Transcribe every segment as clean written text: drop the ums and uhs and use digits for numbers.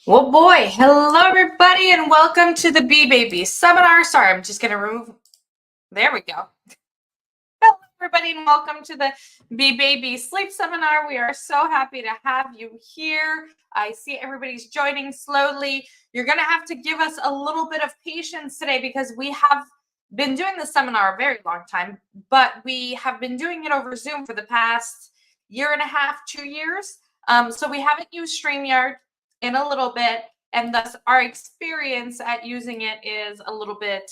Well, boy, hello everybody, and welcome to the BeBaby seminar. Sorry, I'm just going to remove. There we go. Hello, everybody, and welcome to the BeBaby sleep seminar. We are so happy to have you here. I see everybody's joining slowly. You're going to have to give us a little bit of patience today because we have been doing the seminar a very long time, but we have been doing it over Zoom for the past year and a half, 2 years. So we haven't used StreamYard in a little bit, and thus our experience at using it is a little bit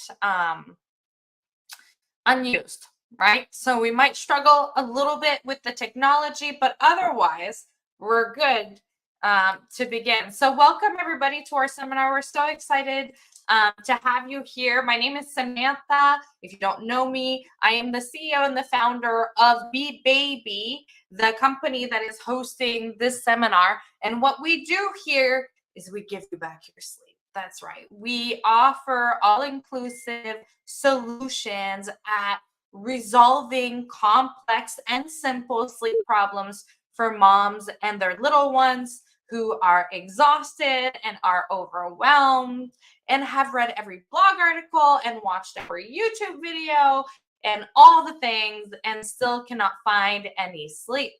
unused, right? So we might struggle a little bit with the technology, but otherwise we're good to begin. So welcome everybody to our seminar. We're so excited to have you here. My name is Samantha. If you don't know me, I am the CEO and the founder of BeBaby, the company that is hosting this seminar. And what we do here is we give you back your sleep. That's right. We offer all-inclusive solutions at resolving complex and simple sleep problems for moms and their little ones who are exhausted and are overwhelmed and have read every blog article and watched every YouTube video and all the things and still cannot find any sleep.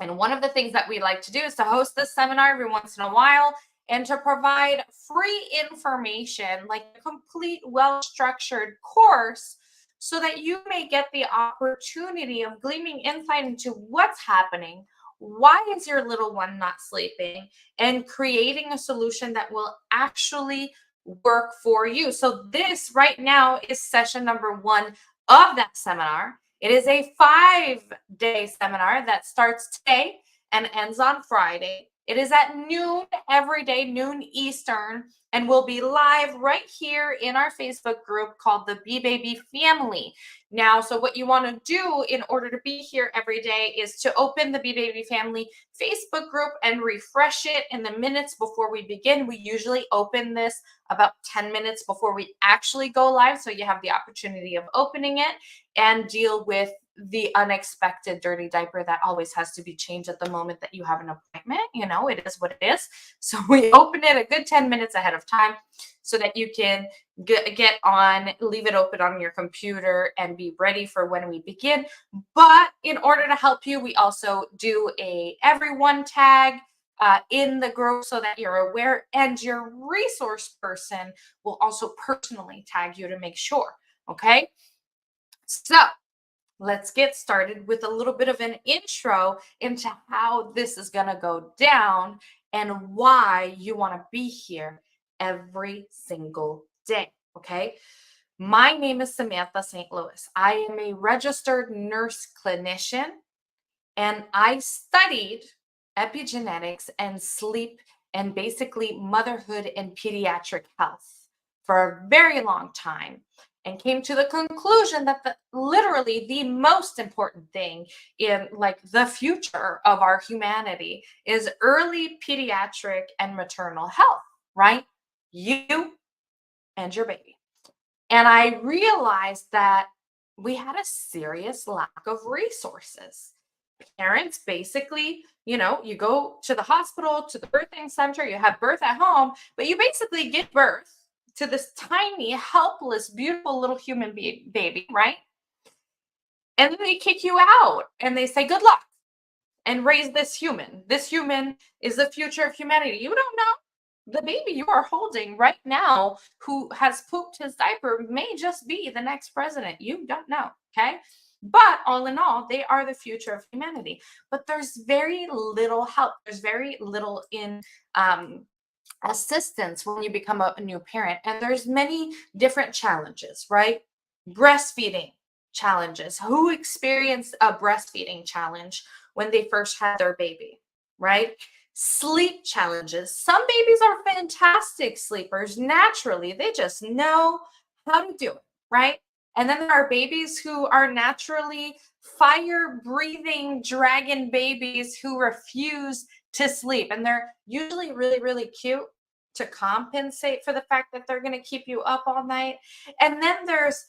And one of the things that we like to do is to host this seminar every once in a while and to provide free information, like a complete, well-structured course, so that you may get the opportunity of gleaming insight into what's happening, why is your little one not sleeping, and creating a solution that will actually work for you. So this right now is session number 1 of that seminar. It is a 5-day seminar that starts today and ends on Friday. It is at noon every day, noon Eastern, and will be live right here in our Facebook group called the BeBaby Family. Now, so what you want to do in order to be here every day is to open the BeBaby Family Facebook group and refresh it in the minutes before we begin. We usually open this about 10 minutes before we actually go live, so you have the opportunity of opening it and deal with the unexpected dirty diaper that always has to be changed at the moment that you have an appointment. You know, it is what it is. So we open it a good 10 minutes ahead of time so that you can get on, leave it open on your computer and be ready for when we begin. But in order to help you, we also do a everyone tag in the group so that you're aware, and your resource person will also personally tag you to make sure. Okay. So let's get started with a little bit of an intro into how this is going to go down and why you want to be here every single day. Okay. My name is Samantha St. Louis. I am a registered nurse clinician, and I studied epigenetics and sleep and basically motherhood and pediatric health for a very long time, and came to the conclusion that literally the most important thing in like the future of our humanity is early pediatric and maternal health, right? You and your baby. And I realized that we had a serious lack of resources. Parents basically, you go to the hospital, to the birthing center, you have birth at home, but you basically give birth to this tiny, helpless, beautiful little human baby, right? And then they kick you out and they say, good luck and raise this human. This human is the future of humanity. You don't know. The baby you are holding right now who has pooped his diaper may just be the next president. You don't know. Okay. But all in all, they are the future of humanity. But there's very little help. There's very little in assistance when you become a new parent. And there's many different challenges, right? Breastfeeding challenges. Who experienced a breastfeeding challenge when they first had their baby, right? Sleep challenges. Some babies are fantastic sleepers naturally. They just know how to do it, right? And then there are babies who are naturally fire breathing dragon babies who refuse to sleep. And they're usually really, really cute to compensate for the fact that they're going to keep you up all night. And then there's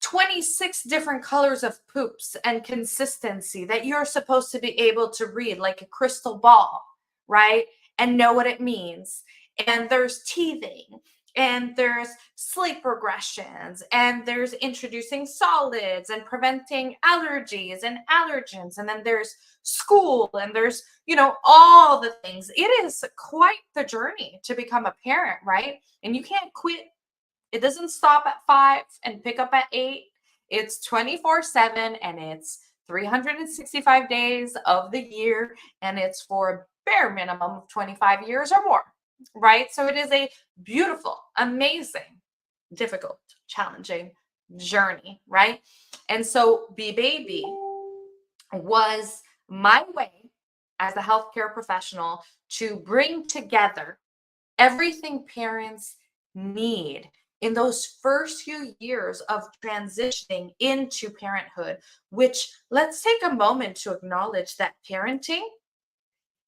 26 different colors of poops and consistency that you're supposed to be able to read like a crystal ball, right? and know what it means. And there's teething, and there's sleep regressions, and there's introducing solids and preventing allergies and allergens, and then there's school, and there's, all the things. It is quite the journey to become a parent, right? And you can't quit. It doesn't stop at 5 and pick up at 8. It's 24/7, and it's 365 days of the year, and it's for a bare minimum of 25 years or more, right? So it is a beautiful, amazing, difficult, challenging journey, right? And so BeBaby was my way as a healthcare professional to bring together everything parents need in those first few years of transitioning into parenthood, which, let's take a moment to acknowledge that parenting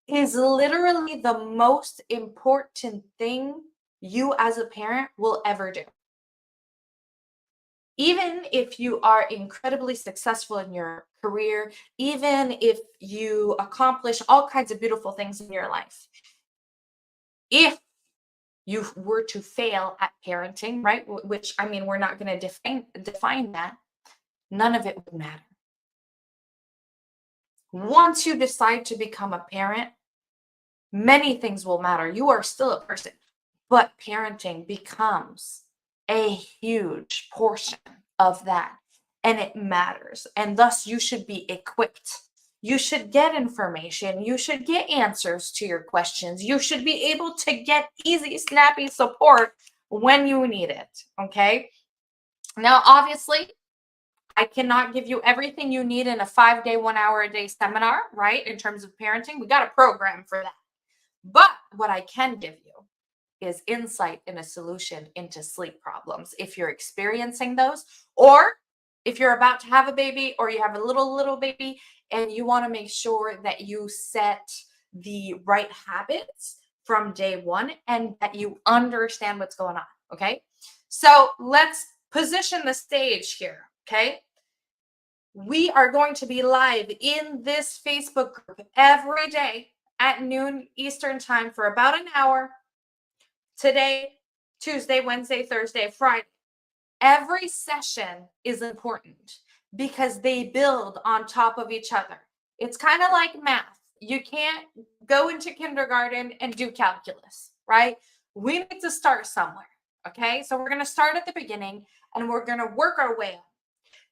is literally the most important thing you as a parent will ever do. Even if you are incredibly successful in your career, even if you accomplish all kinds of beautiful things in your life, if you were to fail at parenting, right? Which, I mean, we're not going to define that. None of it would matter. Once you decide to become a parent, many things will matter. You are still a person, but parenting becomes a huge portion of that, and it matters. And thus, you should be equipped. You should get information. You should get answers to your questions. You should be able to get easy, snappy support when you need it. Okay. Now, obviously, I cannot give you everything you need in a 5-day, 1 hour a day seminar, right? In terms of parenting, we got a program for that. But what I can give you is insight and a solution into sleep problems if you're experiencing those, or if you're about to have a baby, or you have a little baby and you want to make sure that you set the right habits from day one and that you understand what's going on. Okay. So let's position the stage here. Okay. We are going to be live in this Facebook group every day at noon Eastern time for about an hour. Today, Tuesday, Wednesday, Thursday, Friday. Every session is important because they build on top of each other. It's kind of like math. You can't go into kindergarten and do calculus, right? We need to start somewhere, okay? So we're going to start at the beginning and we're going to work our way up.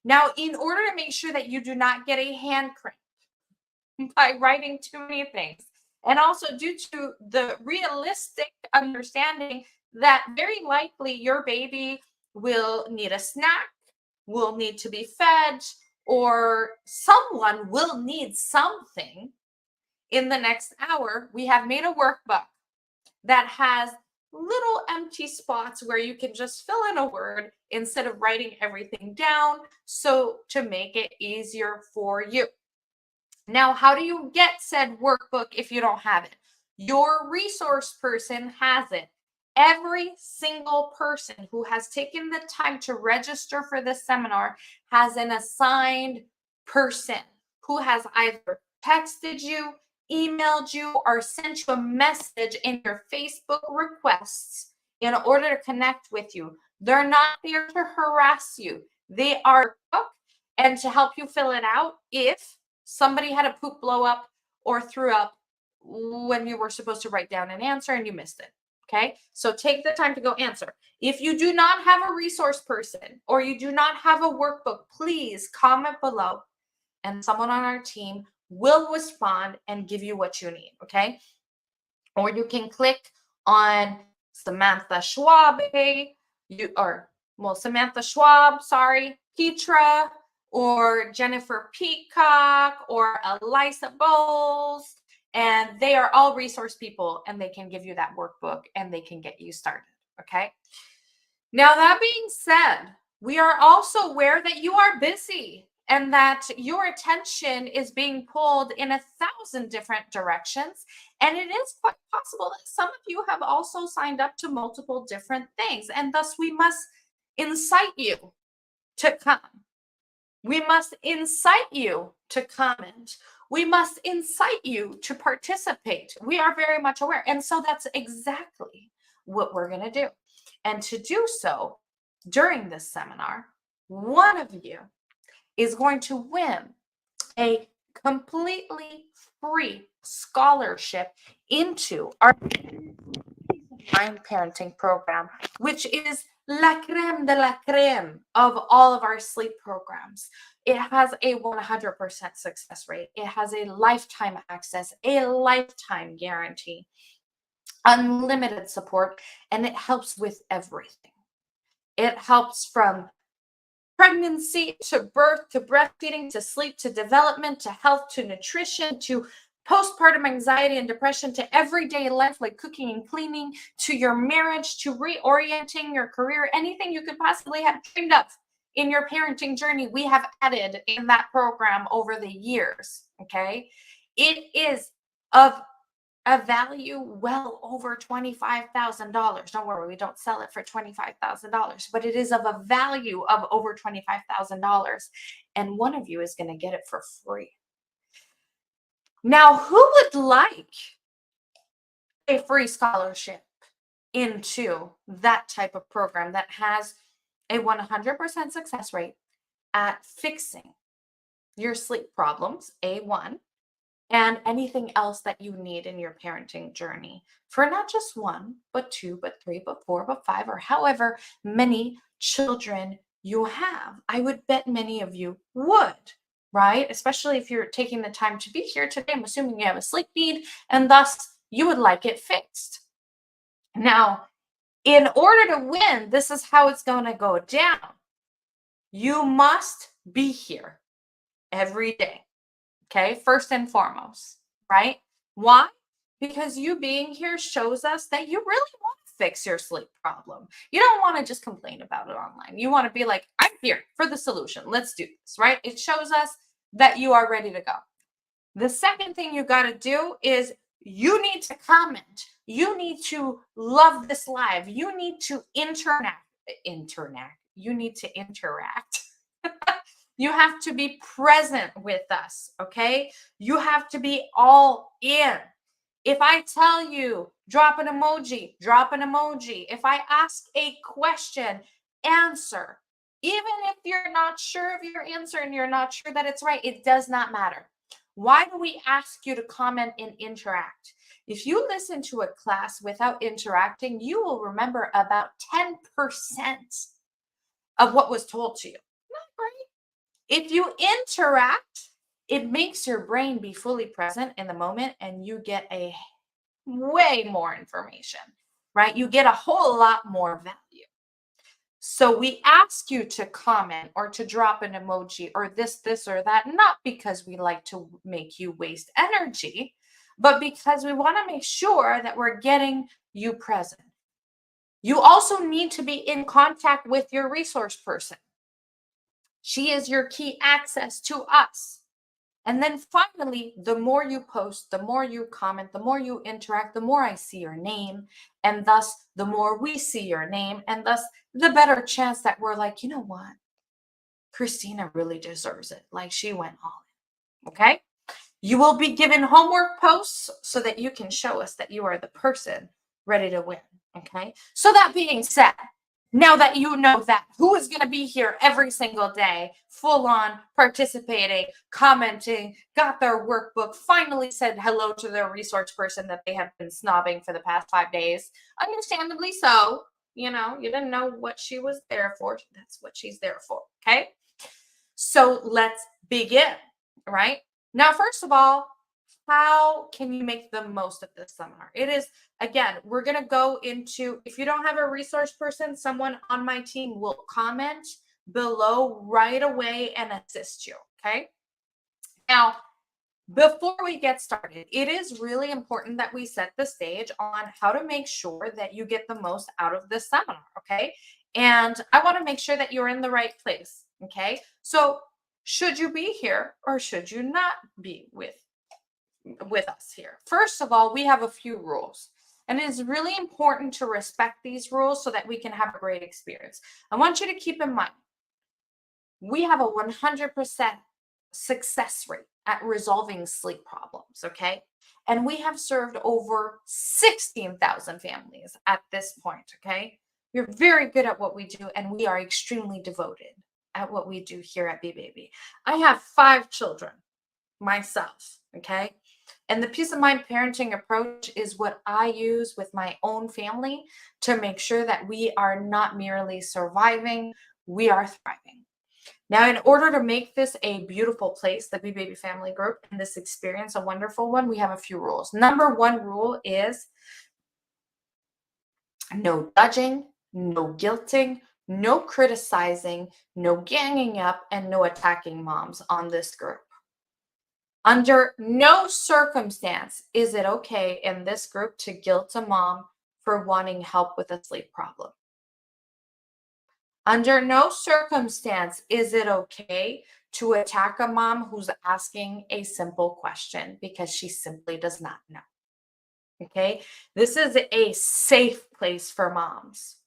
Now, in order to make sure that you do not get a hand cramp by writing too many things, and also due to the realistic understanding that very likely your baby will need a snack, will need to be fed, or someone will need something in the next hour, we have made a workbook that has little empty spots where you can just fill in a word instead of writing everything down, so to make it easier for you. Now, how do you get said workbook if you don't have it? Your resource person has it. Every single person who has taken the time to register for this seminar has an assigned person who has either texted you, emailed you, or sent you a message in your Facebook requests in order to connect with you. They're not there to harass you. They are and to help you fill it out if somebody had a poop blow up or threw up when you were supposed to write down an answer and you missed it. Okay. So take the time to go answer. If you do not have a resource person or you do not have a workbook, please comment below and someone on our team will respond and give you what you need. Okay. Or you can click on Samantha Schwab, Samantha Schwab, Petra, or Jennifer Peacock, or Elisa Bowles, and they are all resource people, and they can give you that workbook, and they can get you started, okay? Now, that being said, we are also aware that you are busy and that your attention is being pulled in 1,000 different directions, and it is quite possible that some of you have also signed up to multiple different things, and thus we must incite you to come. We must incite you to comment. We must incite you to participate. We are very much aware. And so that's exactly what we're going to do. And to do so during this seminar, one of you is going to win a completely free scholarship into our mind parenting program, which is la creme de la creme of all of our sleep programs. It has a 100% success rate. It has a lifetime access, a lifetime guarantee, unlimited support, and it helps with everything. It helps from pregnancy to birth to breastfeeding to sleep to development to health to nutrition to postpartum anxiety and depression to everyday life like cooking and cleaning to your marriage to reorienting your career, anything you could possibly have dreamed of in your parenting journey, we have added in that program over the years. Okay, it is of a value well over $25,000. Don't worry, we don't sell it for $25,000, but it is of a value of over $25,000. And one of you is going to get it for free. Now, who would like a free scholarship into that type of program that has a 100% success rate at fixing your sleep problems, A1, and anything else that you need in your parenting journey for not just one, but two, but three, but four, but five, or however many children you have? I would bet many of you would, right? Especially if you're taking the time to be here today. I'm assuming you have a sleep need and thus you would like it fixed. Now, in order to win, this is how it's going to go down. You must be here every day. Okay, first and foremost, right? Why? Because you being here shows us that you really want to fix your sleep problem. You don't want to just complain about it online. You want to be like, I'm here for the solution. Let's do this, right? It shows us that you are ready to go. The second thing you got to do is you need to comment. You need to love this live. You need to interact. You need to interact. You have to be present with us, okay? You have to be all in. If I tell you, drop an emoji, drop an emoji. If I ask a question, answer. Even if you're not sure of your answer and you're not sure that it's right, it does not matter. Why do we ask you to comment and interact? If you listen to a class without interacting, you will remember about 10% of what was told to you. Not right? If you interact, it makes your brain be fully present in the moment and you get a way more information, right? You get a whole lot more value. So we ask you to comment or to drop an emoji or this, or that, not because we like to make you waste energy, but because we want to make sure that we're getting you present. You also need to be in contact with your resource person. She is your key access to us. And then finally, the more you post, the more you comment, the more you interact, the more I see your name. And thus, the more we see your name. And thus, the better chance that we're like, you know what? Christina really deserves it. Like she went all in. Okay? You will be given homework posts so that you can show us that you are the person ready to win. Okay? So that being said, now that you know that, who is going to be here every single day, full on participating, commenting, got their workbook, finally said hello to their resource person that they have been snobbing for the past 5 days. Understandably so. You know, you didn't know what she was there for. That's what she's there for. Okay. So let's begin, right? Now, first of all, how can you make the most of this seminar? It is, again, we're going to go into, if you don't have a resource person, someone on my team will comment below right away and assist you, okay? Now, before we get started, it is really important that we set the stage on how to make sure that you get the most out of this seminar, okay? And I want to make sure that you're in the right place, okay? So should you be here or should you not be with us here? First of all, we have a few rules, and it is really important to respect these rules so that we can have a great experience. I want you to keep in mind, we have a 100% success rate at resolving sleep problems, okay? And we have served over 16,000 families at this point, okay? We're very good at what we do, and we are extremely devoted at what we do here at BeBaby. I have 5 children myself, okay? And the peace of mind parenting approach is what I use with my own family to make sure that we are not merely surviving, we are thriving. Now, in order to make this a beautiful place, the BeBaby family group, and this experience a wonderful one, we have a few rules. Number 1 rule is no judging, no guilting, no criticizing, no ganging up, and no attacking moms on this group. Under no circumstance is it okay in this group to guilt a mom for wanting help with a sleep problem. Under no circumstance is it okay to attack a mom who's asking a simple question because she simply does not know. Okay? This is a safe place for moms.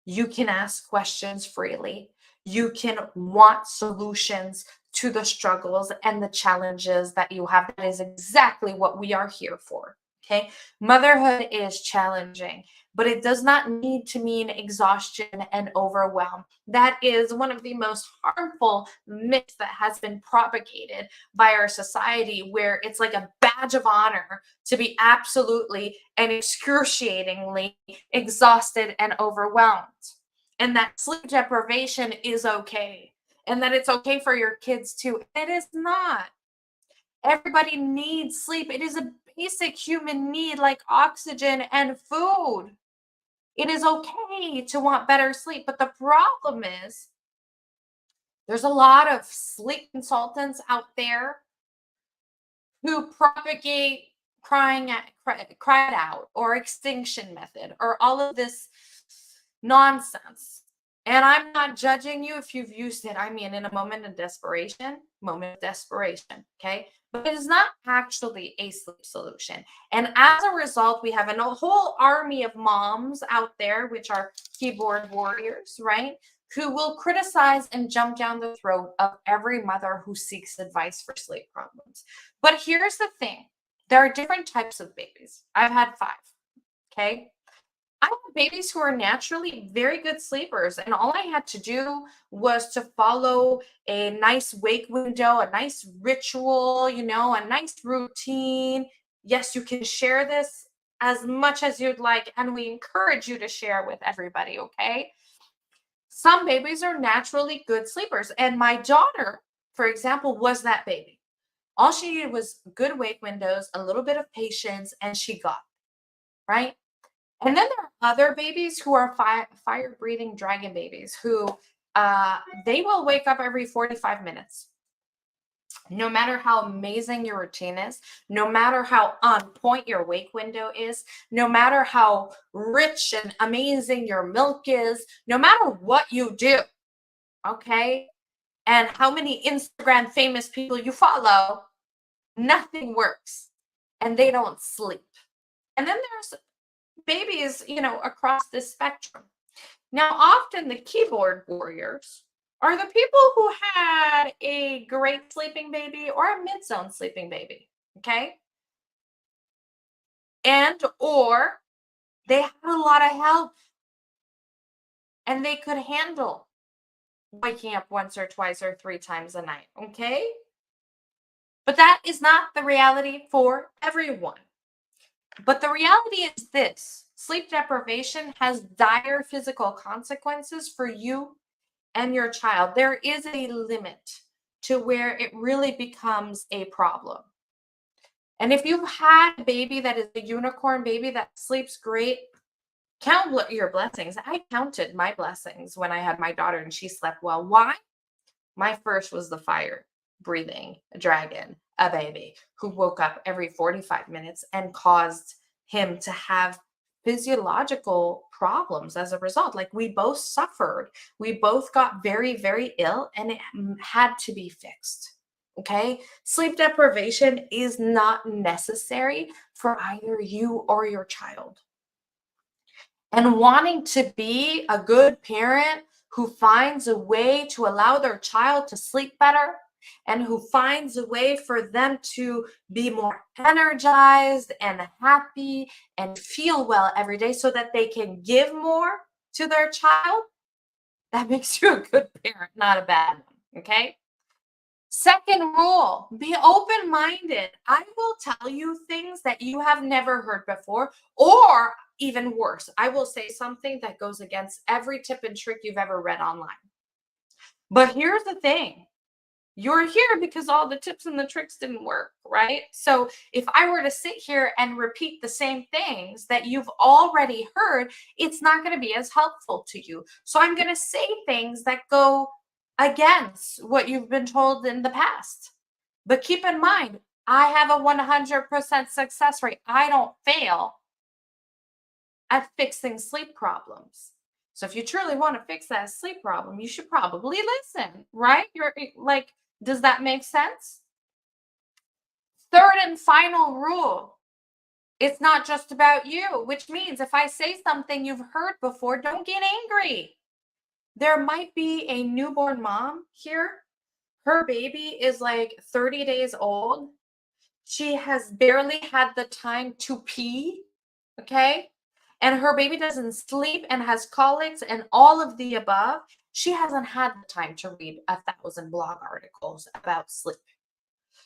You can ask questions freely. You can want solutions to the struggles and the challenges that you have. That is exactly what we are here for. Okay. Motherhood is challenging, but it does not need to mean exhaustion and overwhelm. That is one of the most harmful myths that has been propagated by our society, where it's like a badge of honor to be absolutely and excruciatingly exhausted and overwhelmed. And that sleep deprivation is okay. And that it's okay for your kids too. It is not. Everybody needs sleep. It is a basic human need like oxygen and food. It is okay to want better sleep. But the problem is there's a lot of sleep consultants out there who propagate cry it out or extinction method or all of this nonsense. And I'm not judging you if you've used it. I mean, in a moment of desperation, okay? But it is not actually a sleep solution. And as a result, we have a whole army of moms out there, which are keyboard warriors, right? Who will criticize and jump down the throat of every mother who seeks advice for sleep problems. But here's the thing. There are different types of babies. I've had 5, okay? I have babies who are naturally very good sleepers, and all I had to do was to follow a nice wake window, a nice ritual, a nice routine. Yes, you can share this as much as you'd like, and we encourage you to share with everybody, okay? Some babies are naturally good sleepers, and my daughter, for example, was that baby. All she needed was good wake windows, a little bit of patience, and she got it, right? And then there are other babies who are fire-breathing dragon babies who they will wake up every 45 minutes. No matter how amazing your routine is, no matter how on point your wake window is, no matter how rich and amazing your milk is, no matter what you do, okay, and how many Instagram famous people you follow, nothing works and they don't sleep. And then there's babies, across this spectrum. Now, often the keyboard warriors are the people who had a great sleeping baby or a mid-zone sleeping baby, okay? And or they had a lot of help and they could handle waking up once or twice or 3 times a night, okay? But that is not the reality for everyone. But the reality is this: sleep deprivation has dire physical consequences for you and your child. There is a limit to where it really becomes a problem. And if you've had a baby that is a unicorn baby that sleeps great, count your blessings. I counted my blessings when I had my daughter and she slept well. Why? My first was the fire breathing dragon, a baby who woke up every 45 minutes and caused him to have physiological problems as a result. Like, we both suffered. We both got very, very ill, and it had to be fixed. Okay. Sleep deprivation is not necessary for either you or your child. And wanting to be a good parent who finds a way to allow their child to sleep better and who finds a way for them to be more energized and happy and feel well every day so that they can give more to their child, that makes you a good parent, not a bad one. Okay. Second rule, be open minded. I will tell you things that you have never heard before, or even worse, I will say something that goes against every tip and trick you've ever read online. But here's the thing, you're here because all the tips and the tricks didn't work, right? So if I were to sit here and repeat the same things that you've already heard, it's not going to be as helpful to you. So I'm going to say things that go against what you've been told in the past. But keep in mind, I have a 100% success rate. I don't fail at fixing sleep problems. So if you truly want to fix that sleep problem, you should probably listen, right? You're like, does that make sense? Third and final rule, it's not just about you, which means if I say something you've heard before, don't get angry. There might be a newborn mom here. Her baby is like 30 days old. She has barely had the time to pee, okay? And her baby doesn't sleep and has colics and all of the above. She hasn't had the time to read 1,000 blog articles about sleep.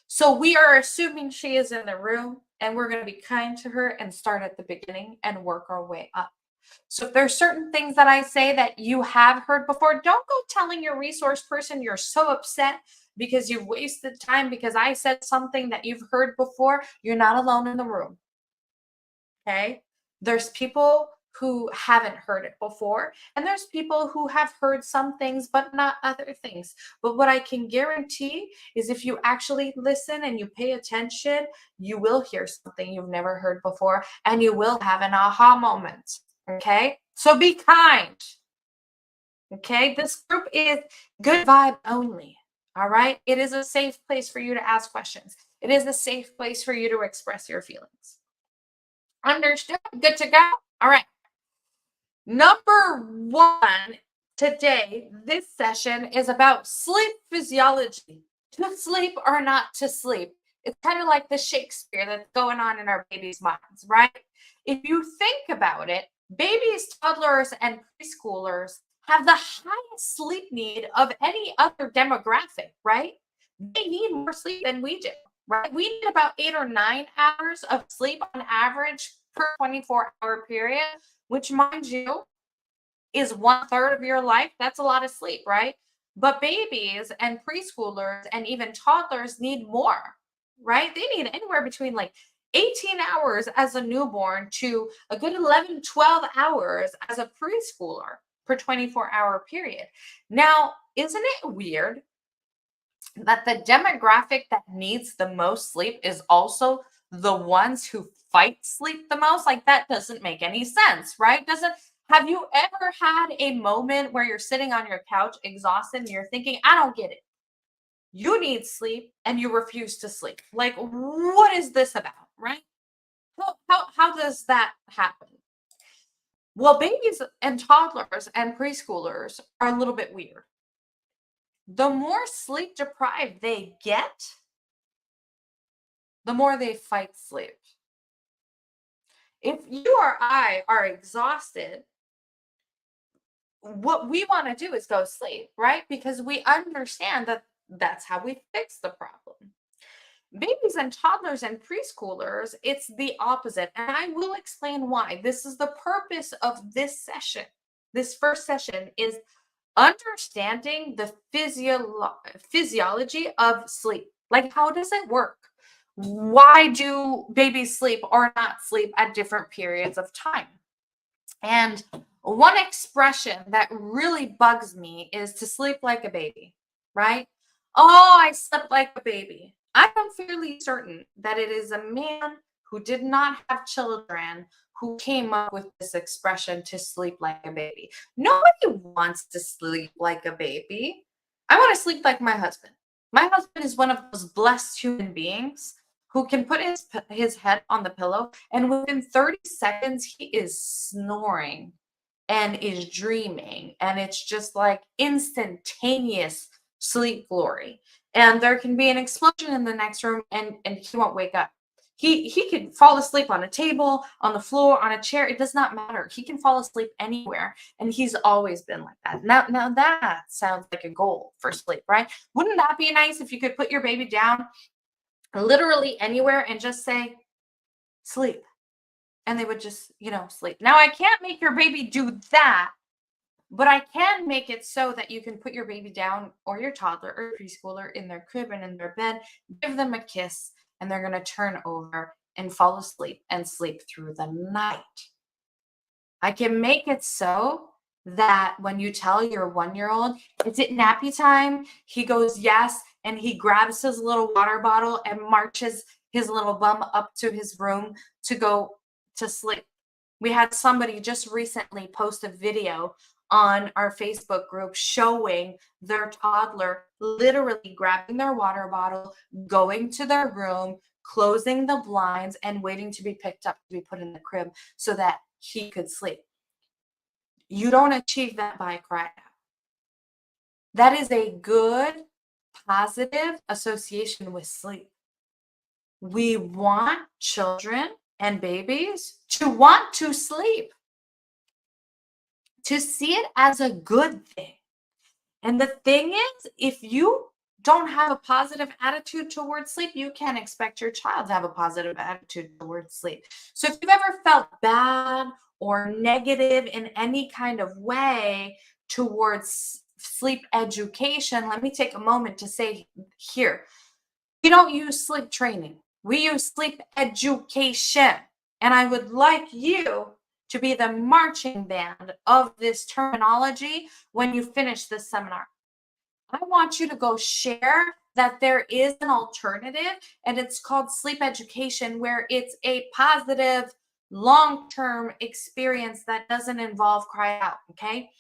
So we are assuming she is in the room, and we're going to be kind to her and start at the beginning and work our way up. So if there's certain things that I say that you have heard before, don't go telling your resource person you're so upset because you've wasted time because I said something that you've heard before. You're not alone in the room. Okay? There's people who haven't heard it before, and there's people who have heard some things but not other things. But what I can guarantee is if you actually listen and you pay attention, you will hear something you've never heard before, and you will have an aha moment. Okay? So be kind. Okay? This group is good vibe only. All right? It is a safe place for you to ask questions. It is a safe place for you to express your feelings. Understood? Good to go? All right. Number one today, this session is about sleep physiology. To sleep or not to sleep. It's kind of like the Shakespeare that's going on in our babies' minds, right? If you think about it, babies, toddlers, and preschoolers have the highest sleep need of any other demographic, right? They need more sleep than we do, right? We need about 8 or 9 hours of sleep on average per 24-hour period, which, mind you, is 1/3 of your life. That's a lot of sleep, right? But babies and preschoolers and even toddlers need more, right? They need anywhere between like 18 hours as a newborn to a good 11, 12 hours as a preschooler per 24-hour period. Now, isn't it weird that the demographic that needs the most sleep is also the ones who fight sleep the most? Like, that doesn't make any sense, right? Doesn't Have you ever had a moment where you're sitting on your couch exhausted and you're thinking, I don't get it. You need sleep and you refuse to sleep. Like, what is this about, right? How does that happen? Well, babies and toddlers and preschoolers are a little bit weird. The more sleep deprived they get, the more they fight sleep. If you or I are exhausted, what we want to do is go sleep, right? Because we understand that that's how we fix the problem. Babies and toddlers and preschoolers, it's the opposite. And I will explain why. This is the purpose of this session. This first session is understanding the physiology of sleep. Like, how does it work? Why do babies sleep or not sleep at different periods of time? And one expression that really bugs me is to sleep like a baby, right? Oh, I slept like a baby. I am fairly certain that it is a man who did not have children who came up with this expression to sleep like a baby. Nobody wants to sleep like a baby. I want to sleep like my husband. My husband is one of those blessed human beings who can put his head on the pillow and within 30 seconds he is snoring and is dreaming, and it's just like instantaneous sleep glory. and there can be an explosion in the next room, and he won't wake up. He can fall asleep on a table, on the floor, on a chair. It does not matter. He can fall asleep anywhere, and he's always been like that. Now that sounds like a goal for sleep, right? Wouldn't that be nice if you could put your baby down literally anywhere and just say, sleep? And they would just, sleep. Now, I can't make your baby do that, but I can make it so that you can put your baby down, or your toddler or preschooler, in their crib and in their bed, give them a kiss, and they're going to turn over and fall asleep and sleep through the night. I can make it so that when you tell your 1-year-old, is it nappy time? He goes, yes. And he grabs his little water bottle and marches his little bum up to his room to go to sleep. We had somebody just recently post a video on our Facebook group showing their toddler literally grabbing their water bottle, going to their room, closing the blinds, and waiting to be picked up to be put in the crib so that he could sleep. You don't achieve that by crying out. That is a good, positive association with sleep. We want children and babies to want to sleep, to see it as a good thing. And the thing is, if you don't have a positive attitude towards sleep, you can't expect your child to have a positive attitude towards sleep. So if you've ever felt bad or negative in any kind of way towards sleep education, let me take a moment to say here, we don't use sleep training. We use sleep education. And I would like you to be the marching band of this terminology when you finish this seminar. I want you to go share that there is an alternative, and it's called sleep education, where it's a positive, long-term experience that doesn't involve cry out, okay?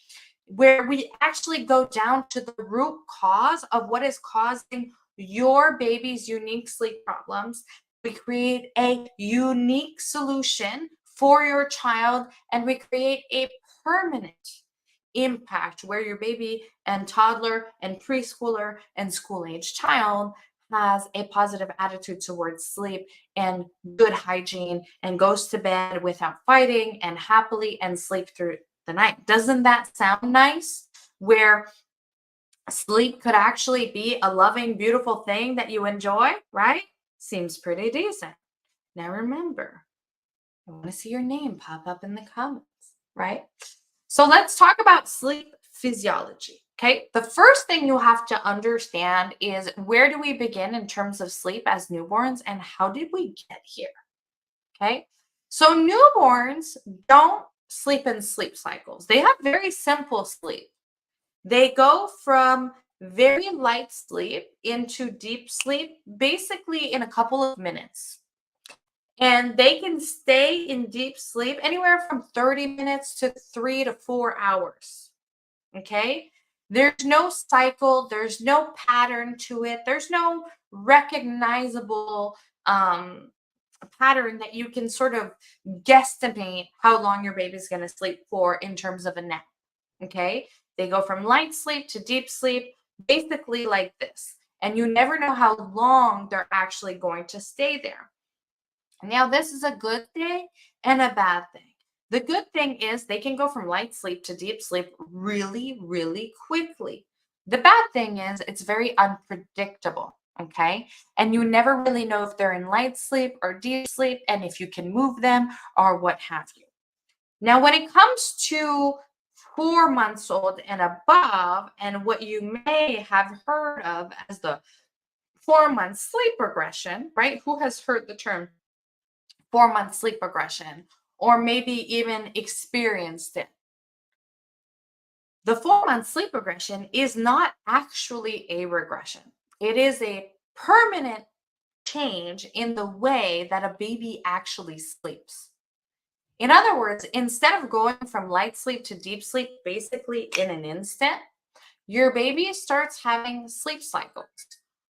Where we actually go down to the root cause of what is causing your baby's unique sleep problems. We create a unique solution for your child, and we create a permanent impact where your baby and toddler and preschooler and school-age child has a positive attitude towards sleep and good hygiene and goes to bed without fighting and happily and sleep through the night. Doesn't that sound nice? Where sleep could actually be a loving, beautiful thing that you enjoy, right? Seems pretty decent. Now remember, I want to see your name pop up in the comments, right? So let's talk about sleep physiology, okay? The first thing you have to understand is, where do we begin in terms of sleep as newborns, and how did we get here, okay? So newborns don't sleep in sleep cycles. They have very simple sleep. They go from very light sleep into deep sleep, basically in a couple of minutes. And they can stay in deep sleep anywhere from 30 minutes to 3 to 4 hours. Okay? There's no cycle, there's no pattern to it, there's no recognizable pattern that you can sort of guesstimate how long your baby's going to sleep for in terms of a nap. Okay? They go from light sleep to deep sleep, basically like this. And you never know how long they're actually going to stay there. Now, this is a good thing and a bad thing. The good thing is they can go from light sleep to deep sleep really, really quickly. The bad thing is it's very unpredictable, okay? And you never really know if they're in light sleep or deep sleep, and if you can move them or what have you. Now, when it comes to 4 months old and above, and what you may have heard of as the 4-month sleep regression, right? Who has heard the term 4-month sleep regression, or maybe even experienced it? The 4-month sleep regression is not actually a regression. It is a permanent change in the way that a baby actually sleeps. In other words, instead of going from light sleep to deep sleep basically in an instant, your baby starts having sleep cycles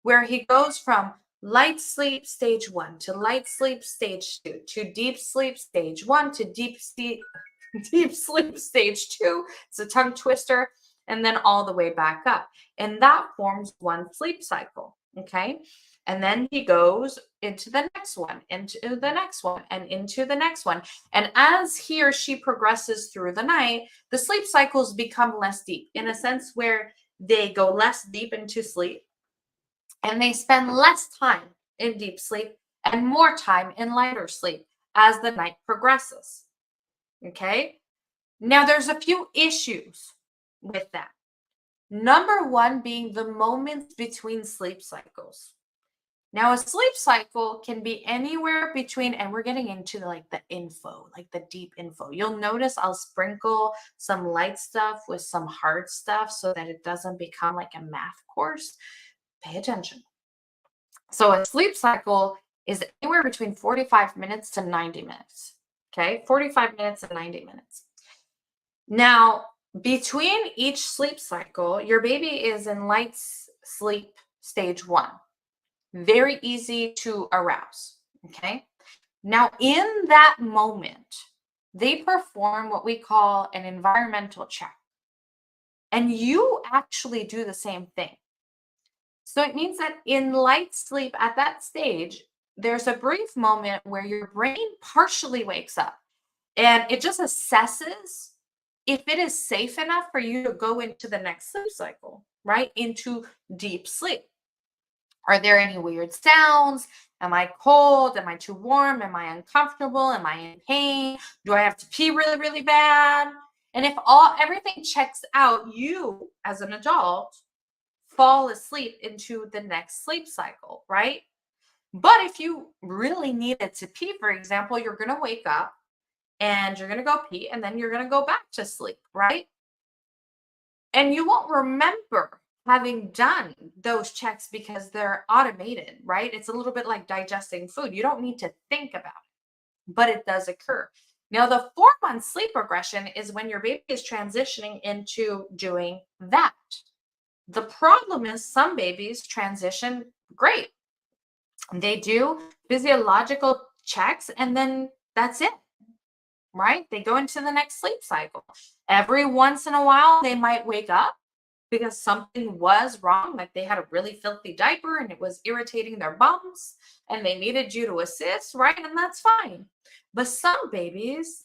where he goes from light sleep stage 1 to light sleep stage 2 to deep sleep stage 1 to deep sleep stage 2. It's a tongue twister. and then all the way back up. And that forms one sleep cycle. Okay. And then he goes into the next one, into the next one, and into the next one. And as he or she progresses through the night, the sleep cycles become less deep, in a sense where they go less deep into sleep and they spend less time in deep sleep and more time in lighter sleep as the night progresses. Okay. Now, there's a few issues with that. Number one being the moments between sleep cycles. Now, a sleep cycle can be anywhere between, and we're getting into like the info, like the deep info. You'll notice I'll sprinkle some light stuff with some hard stuff so that it doesn't become like a math course. Pay attention. So, a sleep cycle is anywhere between 45 minutes to 90 minutes. Okay, 45 minutes and 90 minutes. Now, between each sleep cycle, your baby is in light sleep stage 1. Very easy to arouse. Okay. Now, in that moment, they perform what we call an environmental check. And you actually do the same thing. So it means that in light sleep at that stage, there's a brief moment where your brain partially wakes up and it just assesses if it is safe enough for you to go into the next sleep cycle, right? Into deep sleep. Are there any weird sounds? Am I cold? Am I too warm? Am I uncomfortable? Am I in pain? Do I have to pee really, really bad? And if everything checks out, you as an adult fall asleep into the next sleep cycle, right? But if you really needed to pee, for example, you're going to wake up and you're going to go pee and then you're going to go back to sleep, right? And you won't remember having done those checks because they're automated, right? It's a little bit like digesting food. You don't need to think about it, but it does occur. Now, the 4-month sleep regression is when your baby is transitioning into doing that. The problem is some babies transition great. They do physiological checks and then that's it, right? They go into the next sleep cycle. Every once in a while, they might wake up because something was wrong, like they had a really filthy diaper and it was irritating their bums and they needed you to assist, right? And that's fine. But some babies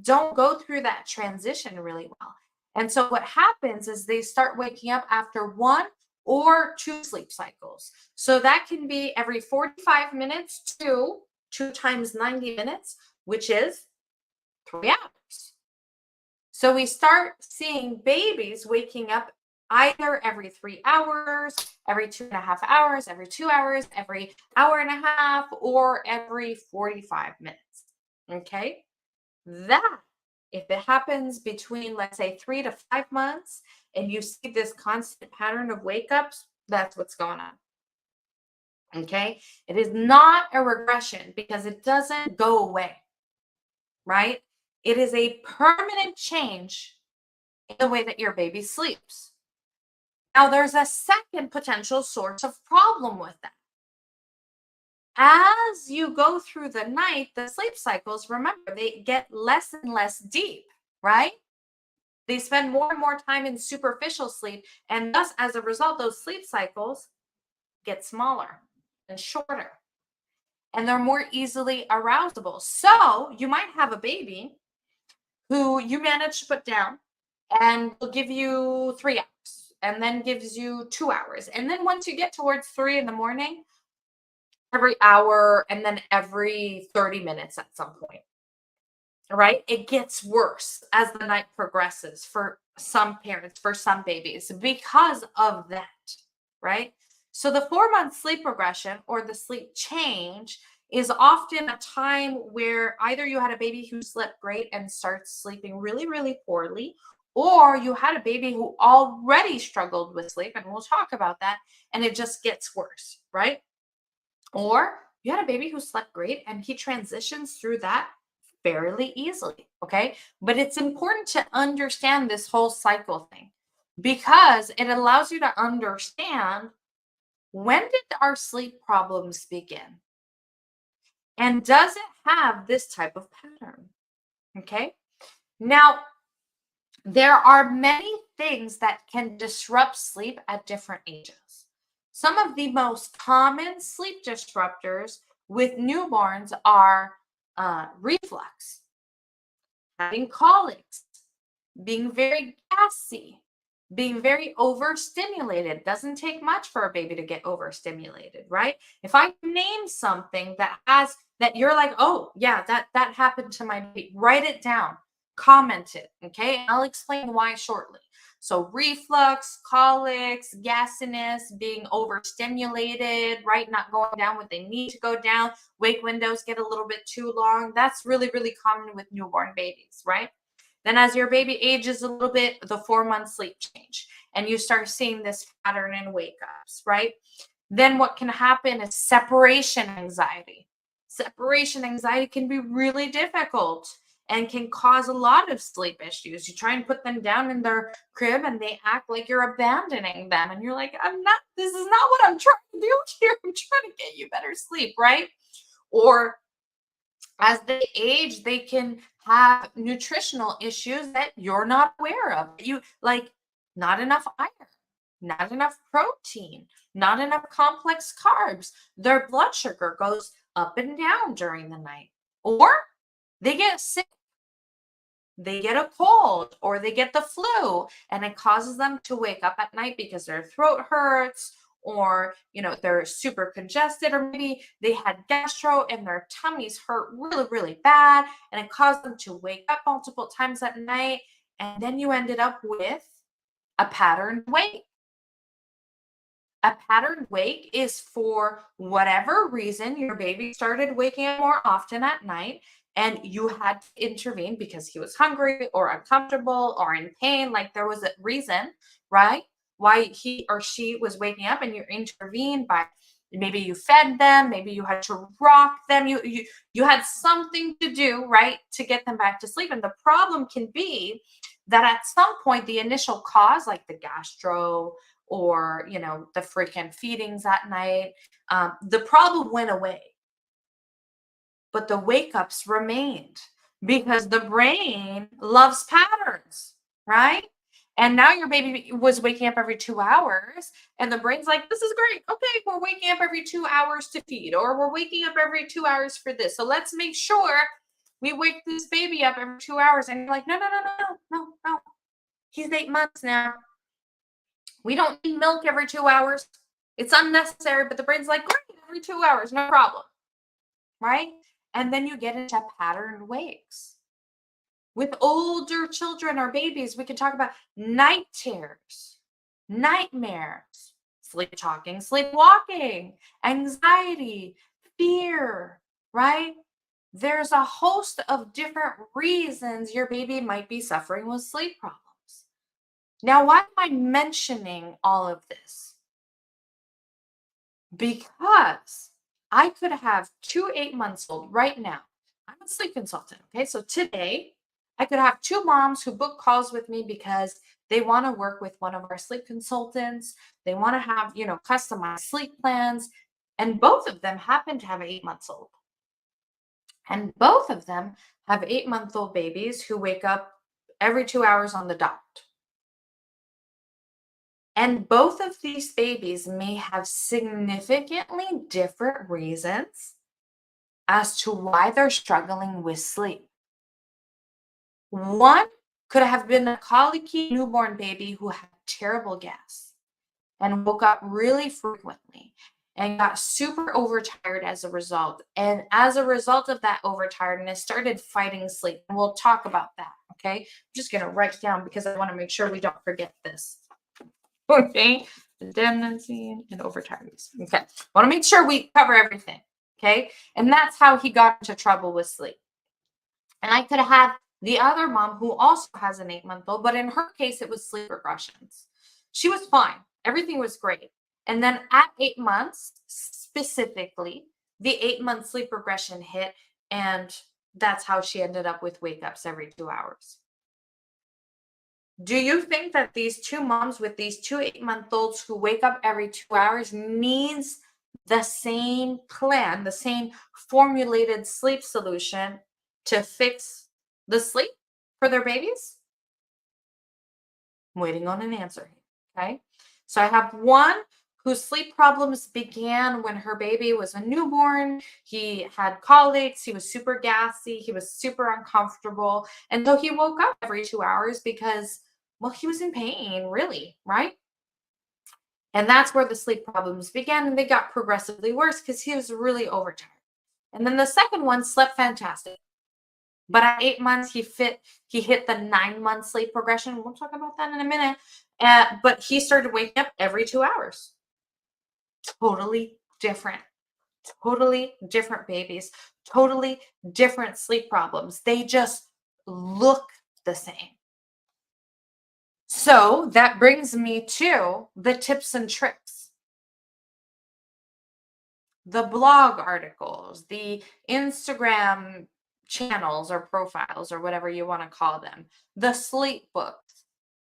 don't go through that transition really well. And so what happens is they start waking up after 1 or 2 sleep cycles. So that can be every 45 minutes to 2 times 90 minutes, which is 3 hours. So we start seeing babies waking up either every 3 hours, every 2.5 hours, every 2 hours, every hour and a half, or every 45 minutes. Okay. That, if it happens between, let's say, 3 to 5 months, and you see this constant pattern of wake ups, that's what's going on. Okay. It is not a regression because it doesn't go away, right? It is a permanent change in the way that your baby sleeps. Now, there's a second potential source of problem with that. As you go through the night, the sleep cycles, remember, they get less and less deep, right? They spend more and more time in superficial sleep. And thus, as a result, those sleep cycles get smaller and shorter. And they're more easily arousable. So you might have a baby who you manage to put down and will give you 3 hours and then gives you 2 hours. And then once you get towards 3 in the morning, every hour and then every 30 minutes at some point, right? It gets worse as the night progresses for some parents, for some babies, because of that, right? So the 4-month sleep regression or the sleep change is often a time where either you had a baby who slept great and starts sleeping really, really poorly, or you had a baby who already struggled with sleep, and we'll talk about that, and it just gets worse, right? Or you had a baby who slept great and he transitions through that fairly easily, okay? But it's important to understand this whole cycle thing because it allows you to understand, when did our sleep problems begin? And does it have this type of pattern? Okay. Now, there are many things that can disrupt sleep at different ages. Some of the most common sleep disruptors with newborns are reflux, having colics, being very gassy, being very overstimulated. Doesn't take much for a baby to get overstimulated, right? If I name something that you're like, oh yeah, that happened to my baby, write it down, comment it, okay? I'll explain why shortly. So reflux, colics, gassiness, being overstimulated, right? Not going down what they need to go down. Wake windows get a little bit too long. That's really, really common with newborn babies, right? Then, as your baby ages a little bit, the 4 month sleep change, and you start seeing this pattern in wake ups, right? Then, what can happen is separation anxiety. Separation anxiety can be really difficult and can cause a lot of sleep issues. You try and put them down in their crib and they act like you're abandoning them. And you're like, this is not what I'm trying to do here. I'm trying to get you better sleep, right? Or as they age, they can have nutritional issues that you're not aware of. You like not enough iron, not enough protein, not enough complex carbs. Their blood sugar goes up and down during the night, or they get sick, they get a cold, or they get the flu, and it causes them to wake up at night because their throat hurts, or they're super congested, or maybe they had gastro and their tummies hurt really, really bad, and it caused them to wake up multiple times at night, and then you ended up with a patterned wake. A patterned wake is for whatever reason your baby started waking up more often at night and you had to intervene because he was hungry or uncomfortable or in pain. Like there was a reason, right? Why he or she was waking up, and you intervened by maybe you fed them, maybe you had to rock them, you had something to do, right, to get them back to sleep. And the problem can be that at some point the initial cause, like the gastro or the freaking feedings at night, the problem went away, but the wake ups remained because the brain loves patterns, right? And now your baby was waking up every 2 hours, and the brain's like, this is great. Okay, we're waking up every 2 hours to feed, or we're waking up every 2 hours for this. So let's make sure we wake this baby up every 2 hours. And you're like, no, no, no, no, no, no. He's 8 months now. We don't need milk every 2 hours. It's unnecessary, but the brain's like, great, every 2 hours, no problem, right? And then you get into patterned wakes. With older children or babies, we can talk about night terrors, nightmares, sleep talking, sleepwalking, anxiety, fear, right? There's a host of different reasons your baby might be suffering with sleep problems. Now, why am I mentioning all of this? Because I could have 2 8 months old right now. I'm a sleep consultant. Okay. So today I could have 2 moms who book calls with me because they want to work with one of our sleep consultants. They want to have, customized sleep plans. And both of them happen to have 8 months old. And both of them have 8-month-old babies who wake up every 2 hours on the dot. And both of these babies may have significantly different reasons as to why they're struggling with sleep. One could have been a colicky newborn baby who had terrible gas and woke up really frequently and got super overtired as a result. And as a result of that overtiredness, started fighting sleep. And we'll talk about that. Okay. I'm just going to write down because I want to make sure we don't forget this. Okay, dependency and overtiredness. Okay, I want to make sure we cover everything. Okay, and that's how he got into trouble with sleep. And I could have the other mom who also has an 8-month-old, but in her case, it was sleep regressions. She was fine, everything was great. And then at 8 months, specifically, the 8-month sleep regression hit, and that's how she ended up with wake ups every 2 hours. Do you think that these 2 moms with these 2 8-month-olds who wake up every 2 hours needs the same plan, the same formulated sleep solution to fix the sleep for their babies? I'm waiting on an answer. Okay. So I have one whose sleep problems began when her baby was a newborn. He had colics. He was super gassy. He was super uncomfortable. And so he woke up every 2 hours because, well, he was in pain, really, right? And that's where the sleep problems began. And they got progressively worse because he was really overtired. And then the second one slept fantastic. But at 8 months, he hit the 9 month sleep progression. We'll talk about that in a minute. But he started waking up every 2 hours. Totally different. Totally different babies. Totally different sleep problems. They just look the same. So that brings me to the tips and tricks. The blog articles, the Instagram channels or profiles or whatever you want to call them, the sleep books.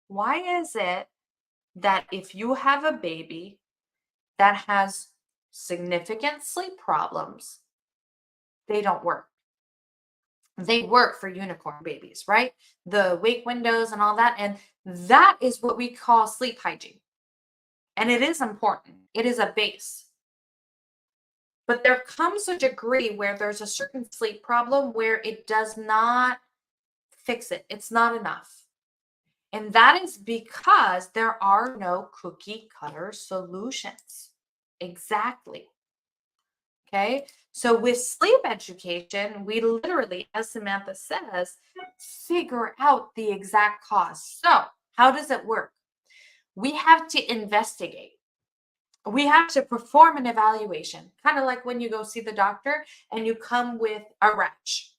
Why is it that if you have a baby that has significant sleep problems, they don't work? They work for unicorn babies, right? The wake windows and all that. And that is what we call sleep hygiene. And it is important, it is a base. But there comes a degree where there's a certain sleep problem where it does not fix it. It's not enough. And that is because there are no cookie cutter solutions. Exactly. Okay. So with sleep education, we literally, as Samantha says, figure out the exact cause. So how does it work? We have to investigate. We have to perform an evaluation, kind of like when you go see the doctor and you come with a rash.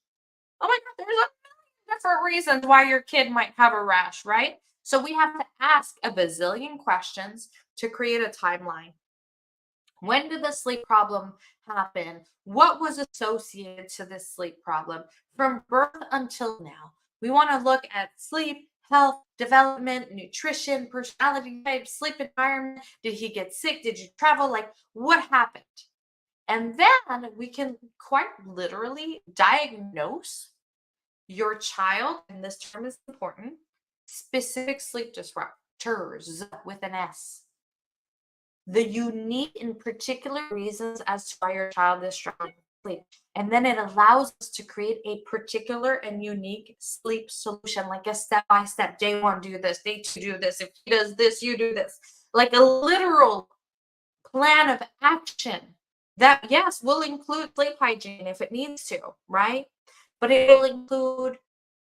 Oh my God, there's a million different reasons why your kid might have a rash, right? So we have to ask a bazillion questions to create a timeline. When did the sleep problem happen? What was associated to this sleep problem from birth until now? We want to look at sleep, health, development, nutrition, personality type, sleep environment. Did he get sick? Did you travel? Like, what happened? And then we can quite literally diagnose your child, and this term is important, specific sleep disruptors with an S. The unique and particular reasons as to why your child is struggling with sleep. And then it allows us to create a particular and unique sleep solution, like a step-by-step. Day one, do this. Day two, do this. If he does this, you do this. Like a literal plan of action that, yes, will include sleep hygiene if it needs to, right? But it will include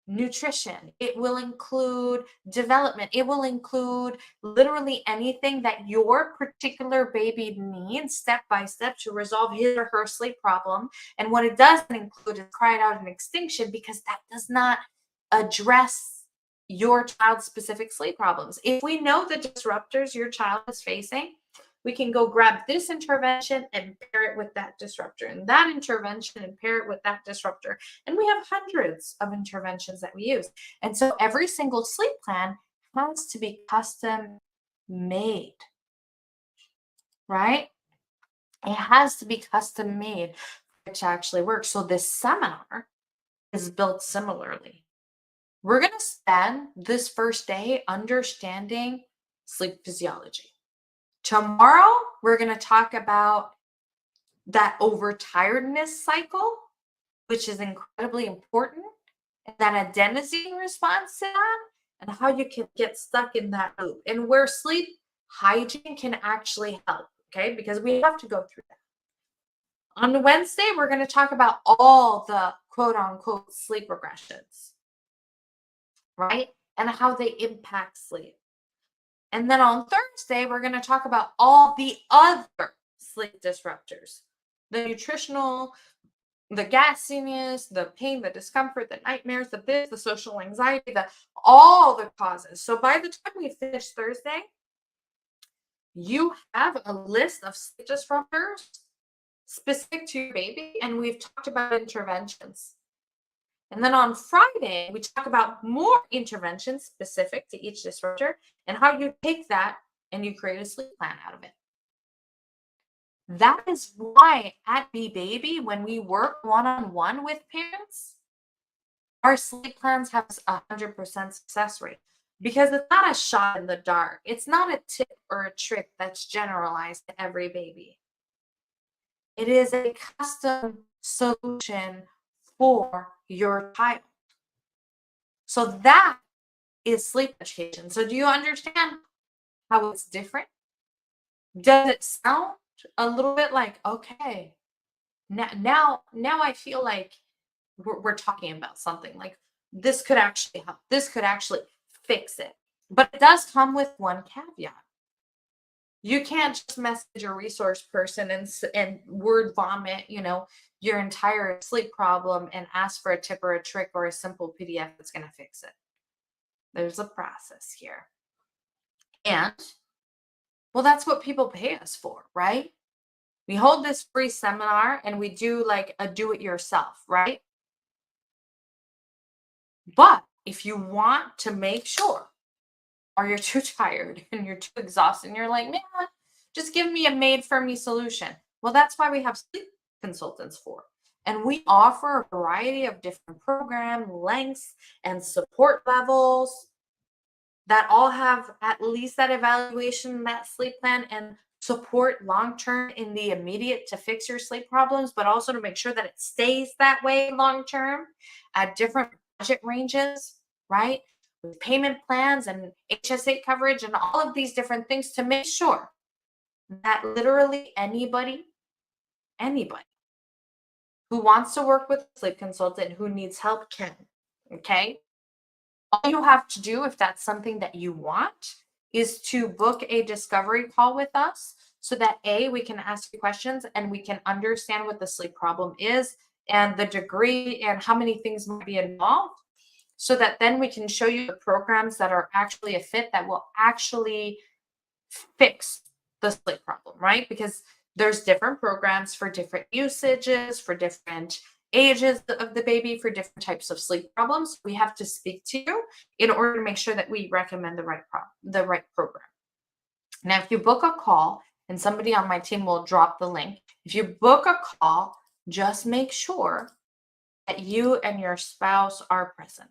nutrition, it will include development, it will include literally anything that your particular baby needs step by step to resolve his or her sleep problem. And what it doesn't include is cry out an extinction, because that does not address your child's specific sleep problems. If we know the disruptors your child is facing, we can go grab this intervention and pair it with that disruptor, and that intervention and pair it with that disruptor. And we have hundreds of interventions that we use. And so every single sleep plan has to be custom made, right? It has to be custom made for it to actually work. So this seminar is built similarly. We're going to spend this first day understanding sleep physiology. Tomorrow, we're going to talk about that overtiredness cycle, which is incredibly important, and that adenosine response to that, and how you can get stuck in that loop, and where sleep hygiene can actually help, okay? Because we have to go through that. On Wednesday, we're going to talk about all the quote-unquote sleep regressions, right? And how they impact sleep. And then on Thursday, we're going to talk about all the other sleep disruptors, the nutritional, the gassiness, the pain, the discomfort, the nightmares, the social anxiety, all the causes. So by the time we finish Thursday, you have a list of sleep disruptors specific to your baby, and we've talked about interventions. And then on Friday, we talk about more interventions specific to each disruptor and how you take that and you create a sleep plan out of it. That is why at BeBaby, when we work one-on-one with parents, our sleep plans have a 100% success rate. because it's not a shot in the dark. It's not a tip or a trick that's generalized to every baby. It is a custom solution for your child. So that is sleep education. So do you understand how it's different? Does it sound a little bit like, okay, now I feel like we're talking about something like this could actually help. This could actually fix it. But it does come with one caveat. You can't just message a resource person and word vomit, your entire sleep problem and ask for a tip or a trick or a simple PDF that's going to fix it. There's a process here. And well, that's what people pay us for, right? We hold this free seminar and we do like a do it yourself, right? But if you want to make sure, or you're too tired and you're too exhausted and you're like, man, just give me a made for me solution. Well, that's why we have sleep consultants for. And we offer a variety of different program lengths and support levels that all have at least that evaluation, that sleep plan, and support long term in the immediate to fix your sleep problems, but also to make sure that it stays that way long term at different budget ranges, right? With payment plans and HSA coverage and all of these different things to make sure that literally anybody who wants to work with a sleep consultant who needs help can. Okay. All you have to do, if that's something that you want, is to book a discovery call with us so that we can ask you questions and we can understand what the sleep problem is and the degree and how many things might be involved, so that then we can show you the programs that are actually a fit that will actually fix the sleep problem, right? Because there's different programs for different usages, for different ages of the baby, for different types of sleep problems. We have to speak to you in order to make sure that we recommend the right program. Now, if you book a call, and somebody on my team will drop the link, if you book a call, just make sure that you and your spouse are present.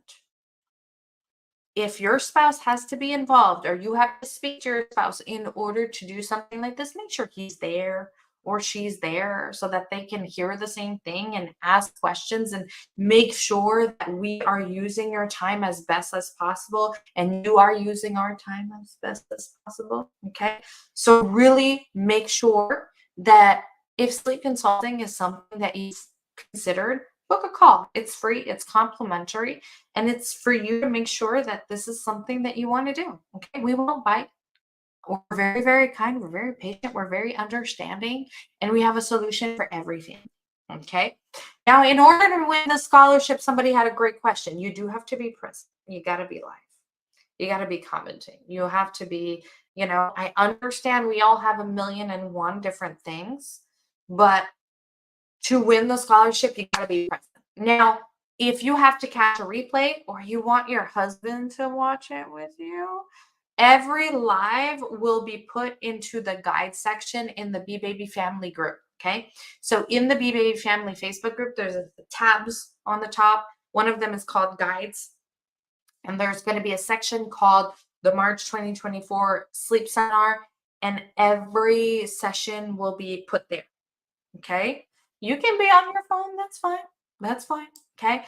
If your spouse has to be involved or you have to speak to your spouse in order to do something like this, make sure he's there or she's there so that they can hear the same thing and ask questions, and make sure that we are using your time as best as possible and you are using our time as best as possible. Okay. So really make sure that if sleep consulting is something that you've considered, book a call. It's free, it's complimentary, and it's for you to make sure that this is something that you want to do. Okay. We won't bite. We're very, very kind. We're very patient. We're very understanding. And we have a solution for everything. Okay. Now, in order to win the scholarship, somebody had a great question. You do have to be present. You got to be live. You got to be commenting. You have to be, I understand we all have 1,000,001 different things, but to win the scholarship, you got to be present. Now, if you have to catch a replay or you want your husband to watch it with you, every live will be put into the guide section in the BeBaby family group. Okay. So in the BeBaby family Facebook group, there's tabs on the top. One of them is called guides. And there's going to be a section called the March 2024 Sleep Seminar. And every session will be put there. Okay. You can be on your phone. That's fine. That's fine. Okay.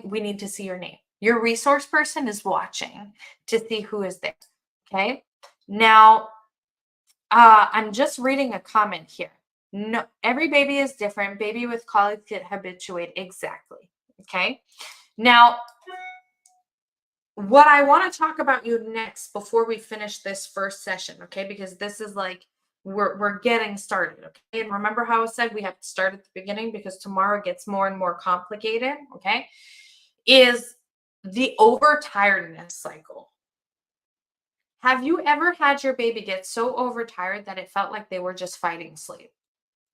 We need to see your name. Your resource person is watching to see who is there. Okay. Now, I'm just reading a comment here. No, every baby is different. Baby with colic get habituate. Exactly. Okay. Now, what I want to talk about you next before we finish this first session, okay? Because this is like we're getting started, okay? And remember how I said we have to start at the beginning because tomorrow gets more and more complicated, okay? Is the overtiredness cycle. Have you ever had your baby get so overtired that it felt like they were just fighting sleep?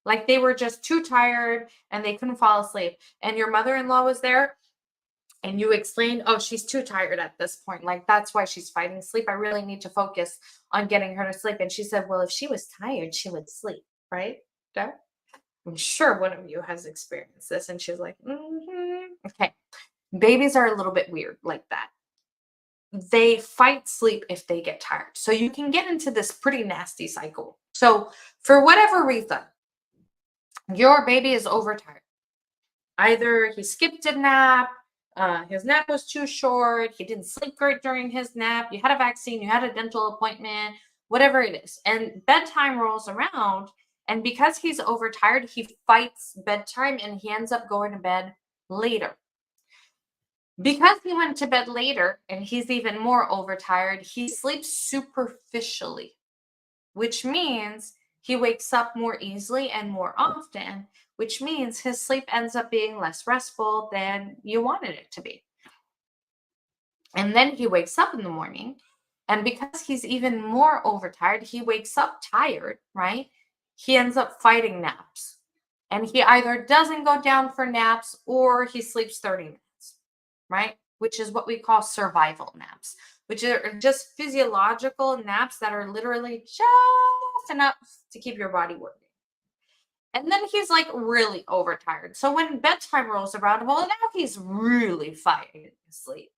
Like they were just too tired and they couldn't fall asleep. And your mother-in-law was there and you explained, oh, she's too tired at this point. Like, that's why she's fighting sleep. I really need to focus on getting her to sleep. And she said, well, if she was tired, she would sleep, right? Okay. I'm sure one of you has experienced this. And she's like, okay. Babies are a little bit weird like that. they fight sleep if they get tired. So you can get into this pretty nasty cycle. So for whatever reason, your baby is overtired. Either he skipped a nap, his nap was too short, he didn't sleep great during his nap, you had a vaccine, you had a dental appointment, whatever it is. And bedtime rolls around, and because he's overtired, he fights bedtime and he ends up going to bed later. Because he went to bed later and he's even more overtired, he sleeps superficially, which means he wakes up more easily and more often, which means his sleep ends up being less restful than you wanted it to be. And then he wakes up in the morning, and because he's even more overtired, he wakes up tired, right? He ends up fighting naps. And he either doesn't go down for naps or he sleeps 30 minutes, right? Which is what we call survival naps, which are just physiological naps that are literally just enough to keep your body working. And then he's like really overtired. So when bedtime rolls around, well, now he's really fighting sleep.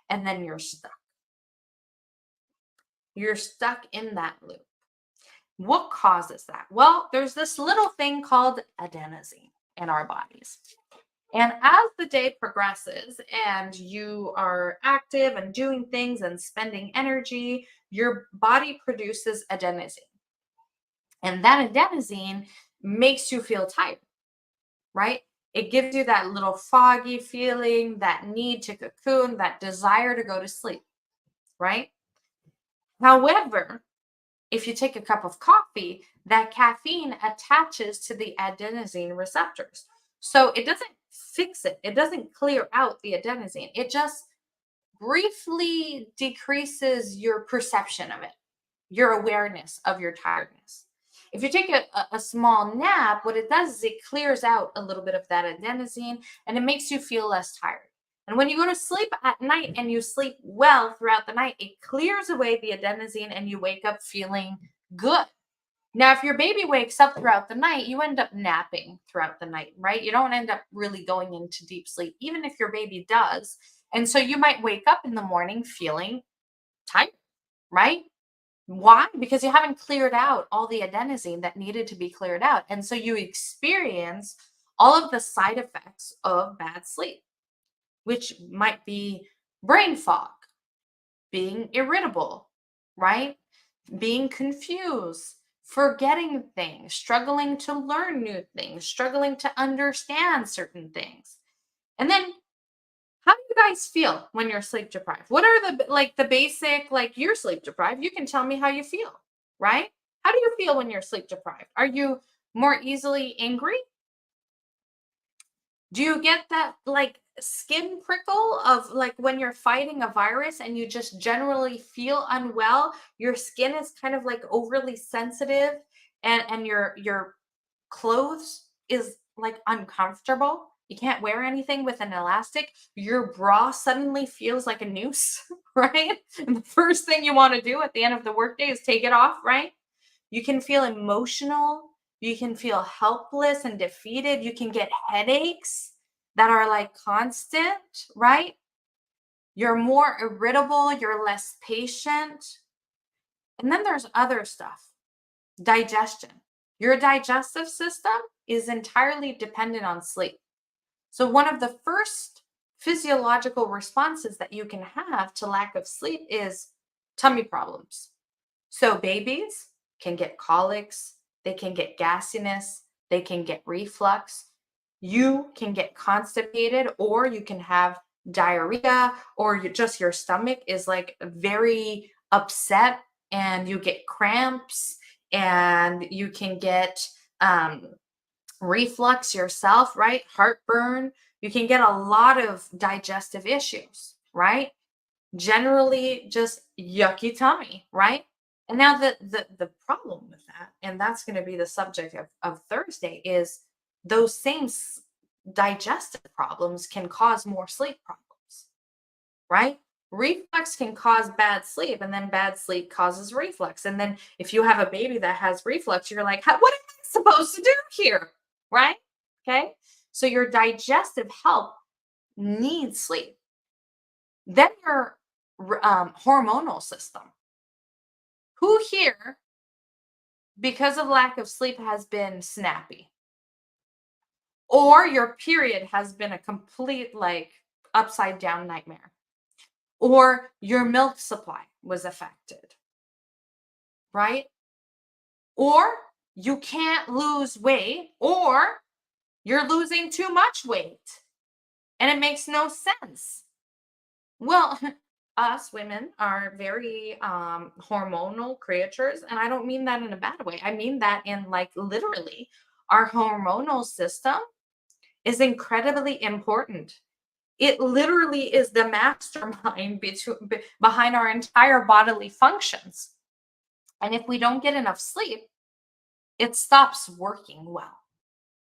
And then you're stuck. You're stuck in that loop. What causes that? Well, there's this little thing called adenosine in our bodies. And as the day progresses and you are active and doing things and spending energy, your body produces adenosine. And that adenosine makes you feel tired, right? It gives you that little foggy feeling, that need to cocoon, that desire to go to sleep, right? However, if you take a cup of coffee, that caffeine attaches to the adenosine receptors. So it doesn't fix it. It doesn't clear out the adenosine. It just briefly decreases your perception of it, your awareness of your tiredness. If you take a small nap, what it does is it clears out a little bit of that adenosine and it makes you feel less tired. And when you go to sleep at night and you sleep well throughout the night, it clears away the adenosine and you wake up feeling good. Now, if your baby wakes up throughout the night, you end up napping throughout the night, right? You don't end up really going into deep sleep, even if your baby does. And so you might wake up in the morning feeling tired, right? Why? Because you haven't cleared out all the adenosine that needed to be cleared out. And so you experience all of the side effects of bad sleep, which might be brain fog, being irritable, right? Being confused, forgetting things, struggling to learn new things, struggling to understand certain things. And then how do you guys feel when you're sleep deprived? What are the basic, like, you're sleep deprived? You can tell me how you feel, right? How do you feel when you're sleep deprived? Are you more easily angry? Do you get that like skin prickle of like when you're fighting a virus and you just generally feel unwell? Your skin is kind of like overly sensitive, and your clothes is like uncomfortable. You can't wear anything with an elastic. Your bra suddenly feels like a noose, right? And the first thing you want to do at the end of the workday is take it off, right? You can feel emotional. You can feel helpless and defeated. You can get headaches that are like constant, right? You're more irritable. You're less patient. And then there's other stuff. Digestion. Your digestive system is entirely dependent on sleep. So, one of the first physiological responses that you can have to lack of sleep is tummy problems. So, babies can get colics, they can get gasiness, they can get reflux. You can get constipated, or you can have diarrhea, or just your stomach is like very upset and you get cramps, and you can get reflux yourself, right? Heartburn. You can get a lot of digestive issues, right? Generally, just yucky tummy, right? And now the problem with that, and that's going to be the subject of Thursday, is those same digestive problems can cause more sleep problems, right? Reflux can cause bad sleep, and then bad sleep causes reflux. And then if you have a baby that has reflux, you're like, what am I supposed to do here? Right? Okay. So your digestive health needs sleep. Then your hormonal system. Who here, because of lack of sleep, has been snappy? Or your period has been a complete, like, upside down nightmare? Or your milk supply was affected, right? Or you can't lose weight, or you're losing too much weight and it makes no sense. Well, us women are very hormonal creatures, and I don't mean that in a bad way. I mean that in, like, literally, our hormonal system is incredibly important. It literally is the mastermind behind our entire bodily functions. And if we don't get enough sleep, it stops working well.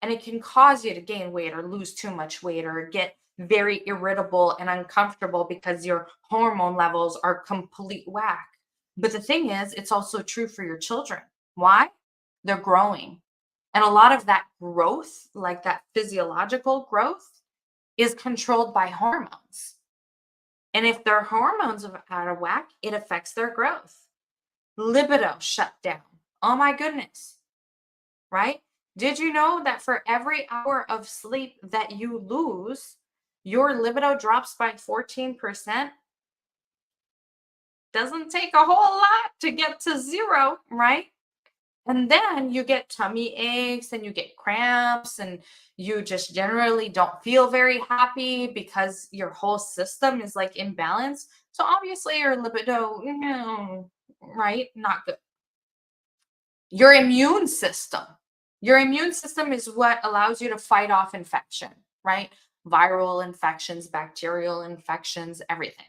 And it can cause you to gain weight or lose too much weight or get very irritable and uncomfortable because your hormone levels are complete whack. But the thing is, it's also true for your children. Why? They're growing. And a lot of that growth, like that physiological growth, is controlled by hormones. And if their hormones are out of whack, it affects their growth. Libido shut down. Oh my goodness. Right? Did you know that for every hour of sleep that you lose, your libido drops by 14%? Doesn't take a whole lot to get to zero, right? And then you get tummy aches and you get cramps and you just generally don't feel very happy because your whole system is like imbalanced. So obviously your libido, right? Not good. Your immune system. Your immune system is what allows you to fight off infection, right? Viral infections, bacterial infections, everything.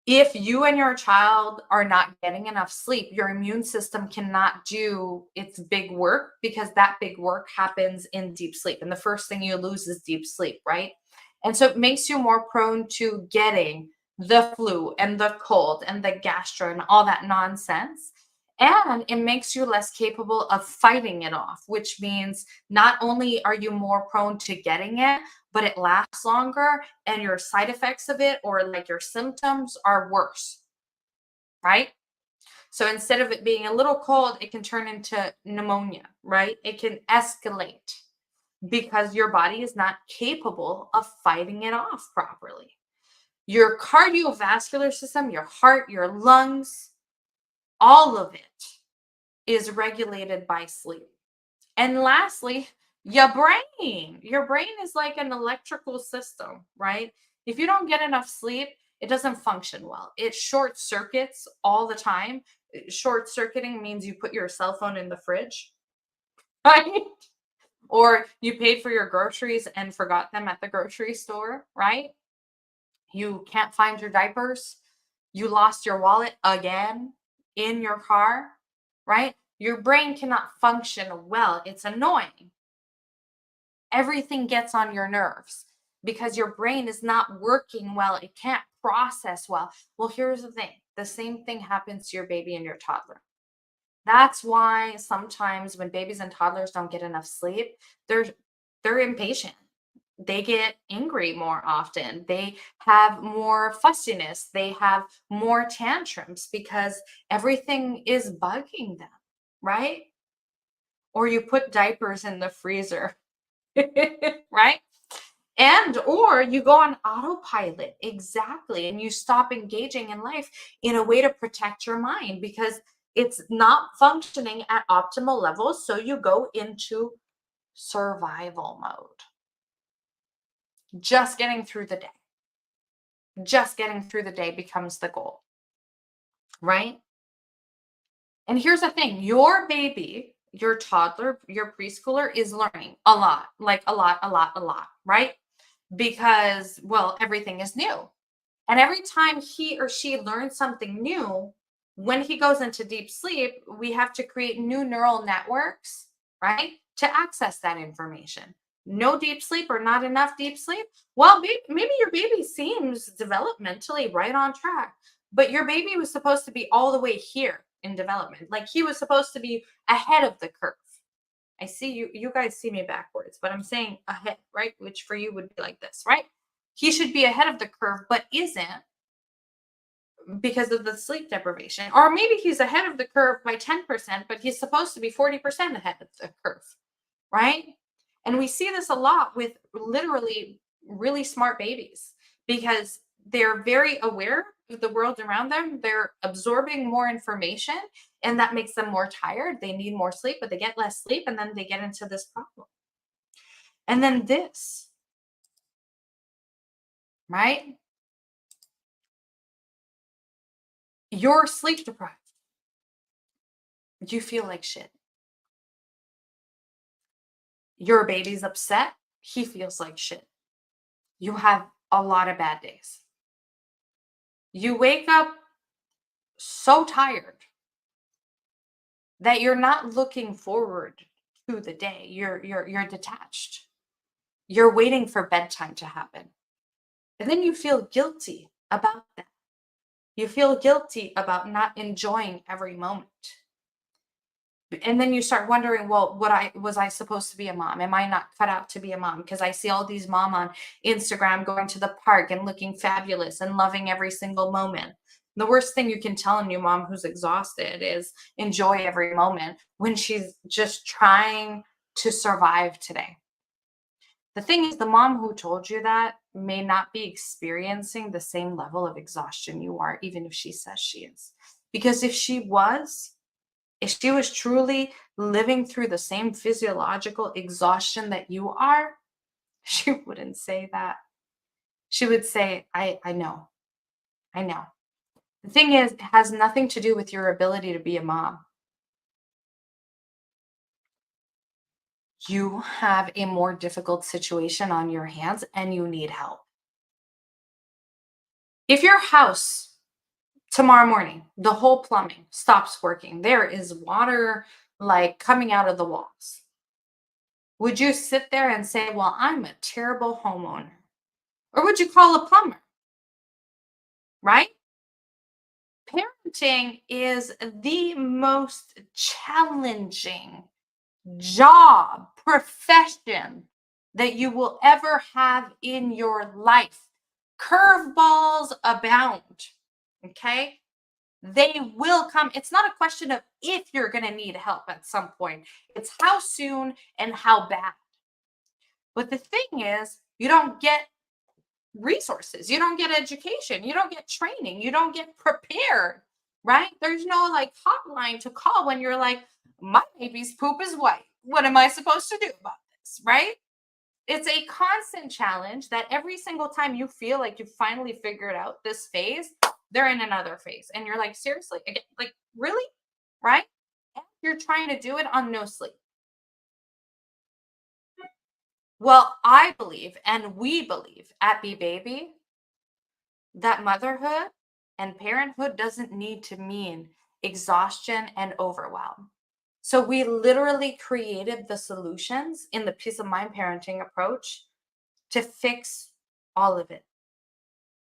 If you and your child are not getting enough sleep, your immune system cannot do its big work because that big work happens in deep sleep. And the first thing you lose is deep sleep, right? And so it makes you more prone to getting the flu and the cold and the gastro and all that nonsense. And it makes you less capable of fighting it off, which means not only are you more prone to getting it, but it lasts longer and your side effects of it or like your symptoms are worse, right? So instead of it being a little cold, it can turn into pneumonia, right? It can escalate because your body is not capable of fighting it off properly. Your cardiovascular system, your heart, your lungs, all of it is regulated by sleep. And lastly, your brain. Your brain is like an electrical system, right? If you don't get enough sleep, it doesn't function well. It short circuits all the time. Short circuiting means you put your cell phone in the fridge, right? Or you paid for your groceries and forgot them at the grocery store, right? You can't find your diapers. You lost your wallet again in your car, right? Your brain cannot function well. It's annoying. Everything gets on your nerves because your brain is not working well. It can't process well. Well, here's the thing, the same thing happens to your baby and your toddler. That's why sometimes when babies and toddlers don't get enough sleep, they're impatient. They get angry more often. They have more fussiness. They have more tantrums because everything is bugging them, right? Or you put diapers in the freezer, right? And or you go on autopilot, exactly, and you stop engaging in life in a way to protect your mind because it's not functioning at optimal levels. So you go into survival mode, just getting through the day. Just getting through the day becomes the goal, right? And here's the thing, your baby, your toddler, your preschooler is learning a lot, like a lot, right? Because, well, everything is new. And every time he or she learns something new, when he goes into deep sleep, we have to create new neural networks, right? To access that information. No deep sleep or not enough deep sleep. Well, maybe your baby seems developmentally right on track, but your baby was supposed to be all the way here in development. Like he was supposed to be ahead of the curve. I see you guys see me backwards, but I'm saying ahead, right? Which for you would be like this, right? He should be ahead of the curve, but isn't because of the sleep deprivation. Or maybe he's ahead of the curve by 10%, but he's supposed to be 40% ahead of the curve, right? And we see this a lot with literally really smart babies because they're very aware of the world around them. They're absorbing more information, and that makes them more tired. They need more sleep, but they get less sleep, and then they get into this problem. And then this, right? You're sleep deprived. You feel like shit. Your baby's upset. He feels like shit. You have a lot of bad days. You wake up so tired that you're not looking forward to the day. You're detached. You're waiting for bedtime to happen. And then you feel guilty about that. You feel guilty about not enjoying every moment. And then you start wondering, well, was I supposed to be a mom? Am I not cut out to be a mom? Because I see all these mom on Instagram going to the park and looking fabulous and loving every single moment. The worst thing you can tell a new mom who's exhausted is enjoy every moment when she's just trying to survive today. The thing is, the mom who told you that may not be experiencing the same level of exhaustion you are, even if she says she is. Because if she was truly living through the same physiological exhaustion that you are, she wouldn't say that. She would say, I know, I know. The thing is, it has nothing to do with your ability to be a mom. You have a more difficult situation on your hands and you need help. If your house tomorrow morning, the whole plumbing stops working, there is water like coming out of the walls, would you sit there and say, well, I'm a terrible homeowner? Or would you call a plumber? Right? Parenting is the most challenging job, profession that you will ever have in your life. Curveballs abound. Okay? They will come. It's not a question of if you're going to need help at some point, it's how soon and how bad. But the thing is, you don't get resources, you don't get education, you don't get training, you don't get prepared, right? There's no like hotline to call when you're like, my baby's poop is white. What am I supposed to do about this, right? It's a constant challenge that every single time you feel like you finally figured out this phase, they're in another phase. And you're like, seriously, again, like, really? Right? And you're trying to do it on no sleep. Well, I believe, and we believe at BeBaby, that motherhood and parenthood doesn't need to mean exhaustion and overwhelm. So we literally created the solutions in the peace of mind parenting approach to fix all of it.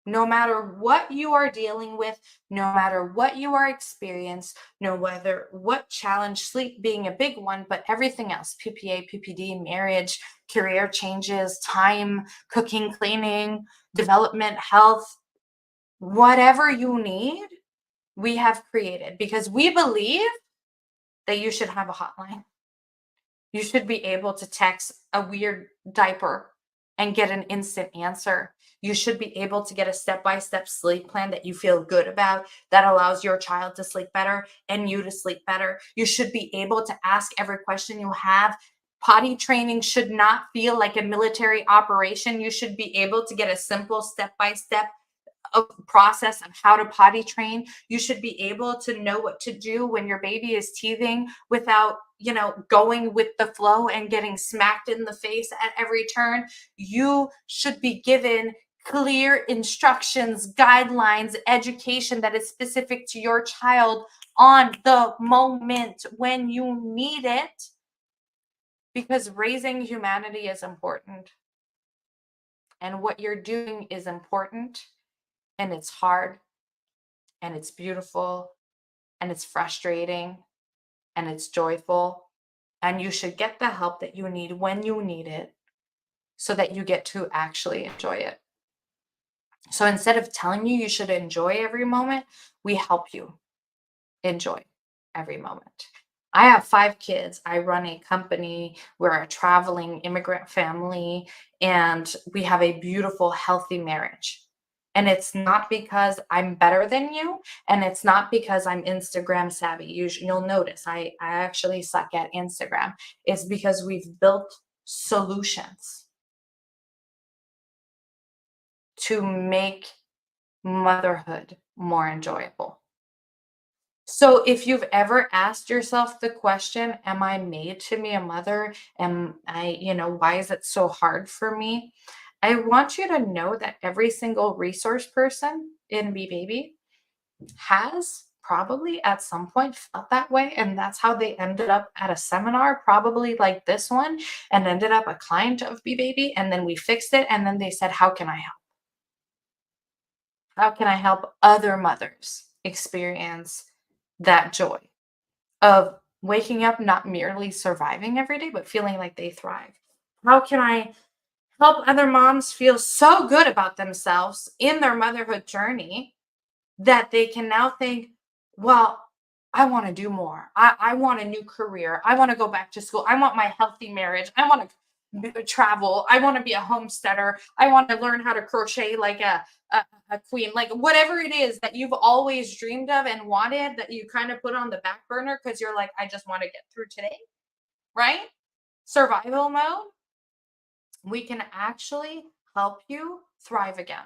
No matter what you are dealing with, no matter what you are experiencing, no matter what challenge, sleep being a big one, but everything else, PPA, PPD, marriage, career changes, time, cooking, cleaning, development, health, whatever you need, we have created because we believe that you should have a hotline. You should be able to text a weird diaper and get an instant answer. You should be able to get a step-by-step sleep plan that you feel good about that allows your child to sleep better and you to sleep better. You should be able to ask every question you have. Potty training should not feel like a military operation. You should be able to get a simple step-by-step process of how to potty train. You should be able to know what to do when your baby is teething without, going with the flow and getting smacked in the face at every turn. You should be given clear instructions, guidelines, education that is specific to your child on the moment when you need it, because raising humanity is important. And what you're doing is important. And it's hard, and it's beautiful, and it's frustrating, and it's joyful. And you should get the help that you need when you need it so that you get to actually enjoy it. So instead of telling you you should enjoy every moment, we help you enjoy every moment. I have 5 kids. I run a company. We're a traveling immigrant family, and we have a beautiful, healthy marriage. And it's not because I'm better than you, and it's not because I'm Instagram savvy. You'll notice I actually suck at Instagram. It's because we've built solutions to make motherhood more enjoyable. So if you've ever asked yourself the question, am I made to be a mother? Am I, why is it so hard for me? I want you to know that every single resource person in BeBaby has probably at some point felt that way. And that's how they ended up at a seminar, probably like this one, and ended up a client of BeBaby. And then we fixed it. And then they said, how can I help? How can I help other mothers experience that joy of waking up, not merely surviving every day, but feeling like they thrive? How can I help other moms feel so good about themselves in their motherhood journey that they can now think, well, I want to do more. I want a new career. I want to go back to school. I want my healthy marriage. I want to travel. I want to be a homesteader. I want to learn how to crochet like a queen, like whatever it is that you've always dreamed of and wanted that you kind of put on the back burner because you're like, I just want to get through today, right? Survival mode. We can actually help you thrive again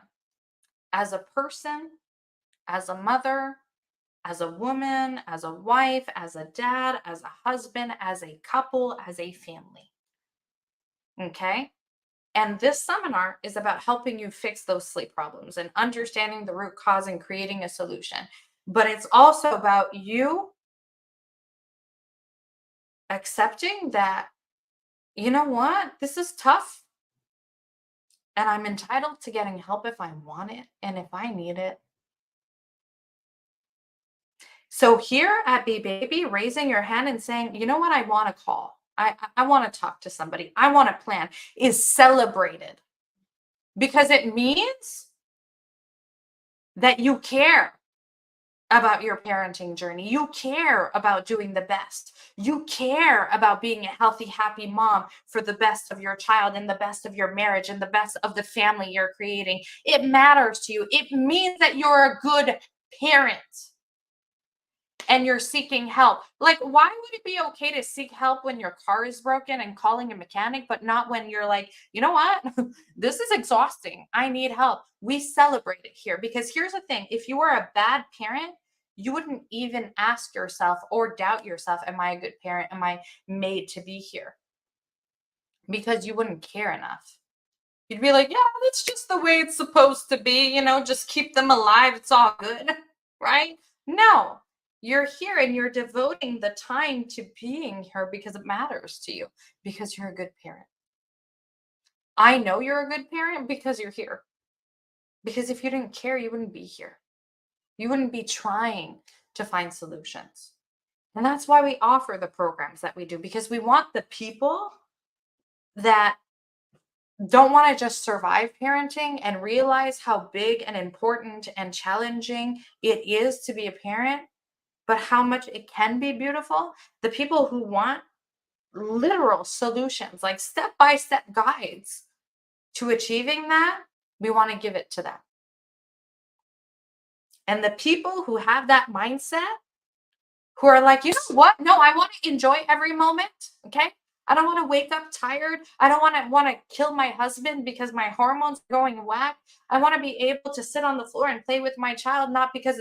as a person, as a mother, as a woman, as a wife, as a dad, as a husband, as a couple, as a family. Okay. And this seminar is about helping you fix those sleep problems and understanding the root cause and creating a solution. But it's also about you accepting that, you know what, this is tough. And I'm entitled to getting help if I want it and if I need it. So here at BeBaby, raising your hand and saying, you know what, I want to call. I want to talk to somebody. I want to plan is celebrated because it means that you care about your parenting journey. You care about doing the best. You care about being a healthy, happy mom for the best of your child and the best of your marriage and the best of the family you're creating. It matters to you. It means that you're a good parent and you're seeking help. Like, why would it be okay to seek help when your car is broken and calling a mechanic, but not when you're like, you know what? This is exhausting. I need help. We celebrate it here because here's the thing. If you were a bad parent, you wouldn't even ask yourself or doubt yourself, am I a good parent? Am I made to be here? Because you wouldn't care enough. You'd be like, yeah, that's just the way it's supposed to be, just keep them alive. It's all good, right? No, you're here and you're devoting the time to being here because it matters to you, because you're a good parent. I know you're a good parent because you're here. Because if you didn't care, you wouldn't be here. You wouldn't be trying to find solutions. And that's why we offer the programs that we do, because we want the people that don't want to just survive parenting and realize how big and important and challenging it is to be a parent, but how much it can be beautiful. The people who want literal solutions, like step by step guides to achieving that, we want to give it to them. And the people who have that mindset, who are like, you know what? No, I want to enjoy every moment. Okay. I don't want to wake up tired. I don't want to kill my husband because my hormones are going whack. I want to be able to sit on the floor and play with my child, not because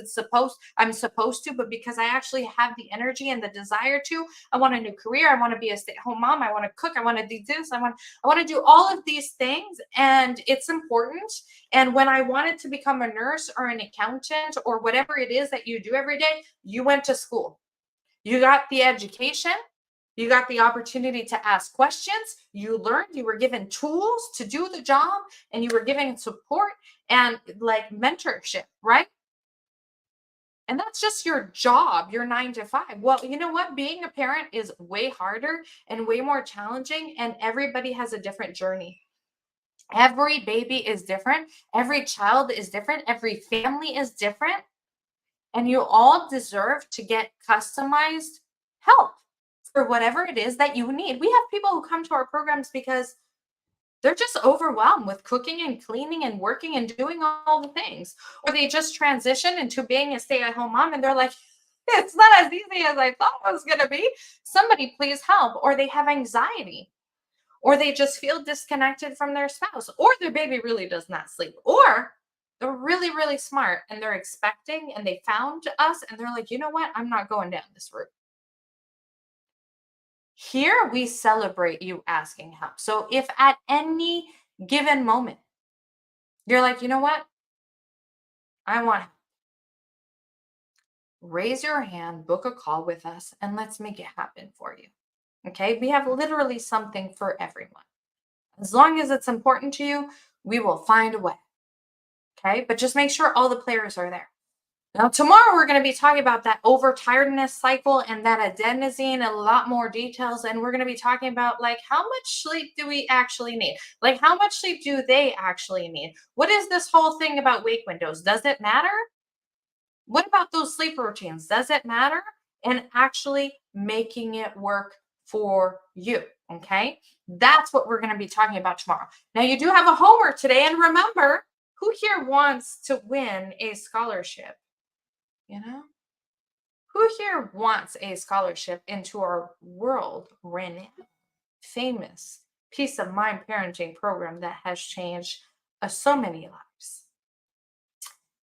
I'm supposed to, but because I actually have the energy and the desire to. I want a new career. I want to be a stay-at-home mom. I want to cook. I want to do this. I want to do all of these things, and it's important. And when I wanted to become a nurse or an accountant or whatever it is that you do every day, you went to school. You got the education. You got the opportunity to ask questions. You learned, you were given tools to do the job, and you were given support and like mentorship, right? And that's just your job, your 9 to 5. Well, you know what? Being a parent is way harder and way more challenging, and everybody has a different journey. Every baby is different. Every child is different. Every family is different. And you all deserve to get customized help for whatever it is that you need. We have people who come to our programs because they're just overwhelmed with cooking and cleaning and working and doing all the things. Or they just transition into being a stay-at-home mom and they're like, it's not as easy as I thought it was going to be. Somebody please help. Or they have anxiety. Or they just feel disconnected from their spouse. Or their baby really does not sleep. Or they're really, really smart and they're expecting and they found us and they're like, you know what? I'm not going down this route. Here we celebrate you asking help. So if at any given moment you're like, you know what? I want help. Raise your hand, book a call with us, and let's make it happen for you. Okay. We have literally something for everyone. As long as it's important to you, we will find a way. Okay. But just make sure all the players are there. Now, tomorrow we're going to be talking about that overtiredness cycle and that adenosine, a lot more details. And we're going to be talking about like how much sleep do we actually need? Like how much sleep do they actually need? What is this whole thing about wake windows? Does it matter? What about those sleep routines? Does it matter? And actually making it work for you. Okay. That's what we're going to be talking about tomorrow. Now, you do have a homework today. And remember, who here wants to win a scholarship? You know, who here wants a scholarship into our world renowned, famous peace of mind parenting program that has changed so many lives?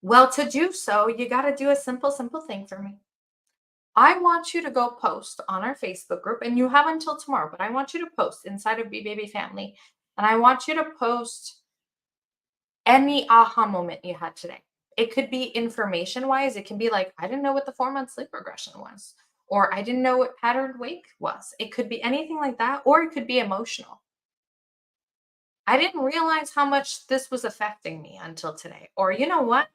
Well, to do so, you got to do a simple, simple thing for me. I want you to go post on our Facebook group, and you have until tomorrow, but I want you to post inside of BeBaby Family, and I want you to post any aha moment you had today. It could be information wise. It can be like, I didn't know what the 4-month sleep regression was, or I didn't know what patterned wake was. It could be anything like that, or it could be emotional. I didn't realize how much this was affecting me until today. Or, you know what?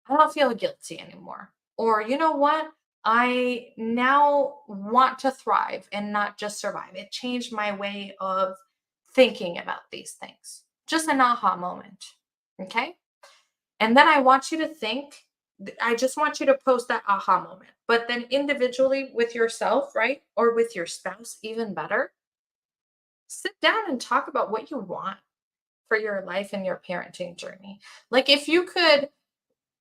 I don't feel guilty anymore. Or, you know what? I now want to thrive and not just survive. It changed my way of thinking about these things. Just an aha moment. Okay. And then I want you to think, I just want you to post that aha moment, but then individually with yourself, right? Or with your spouse, even better. Sit down and talk about what you want for your life and your parenting journey. Like if you could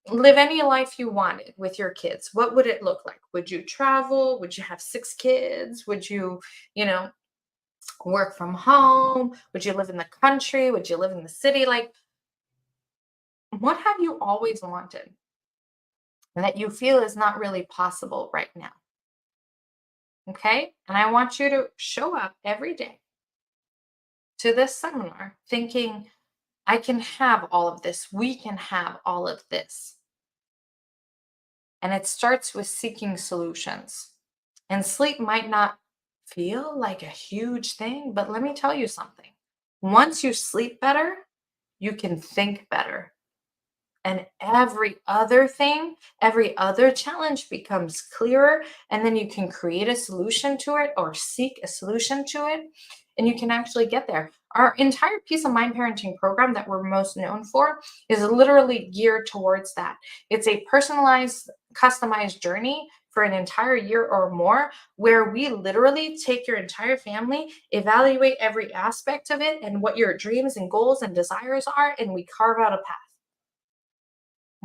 live any life you wanted with your kids, what would it look like? Would you travel? Would you have 6 kids? Would you, you know, work from home? Would you live in the country? Would you live in the city? Like, what have you always wanted that you feel is not really possible right now? Okay. And I want you to show up every day to this seminar thinking, I can have all of this. We can have all of this. And it starts with seeking solutions. And sleep might not feel like a huge thing, but let me tell you something. Once you sleep better, you can think better. And every other thing, every other challenge becomes clearer. And then you can create a solution to it or seek a solution to it. And you can actually get there. Our entire Peace of Mind parenting program that we're most known for is literally geared towards that. It's a personalized, customized journey for an entire year or more, where we literally take your entire family, evaluate every aspect of it and what your dreams and goals and desires are, and we carve out a path.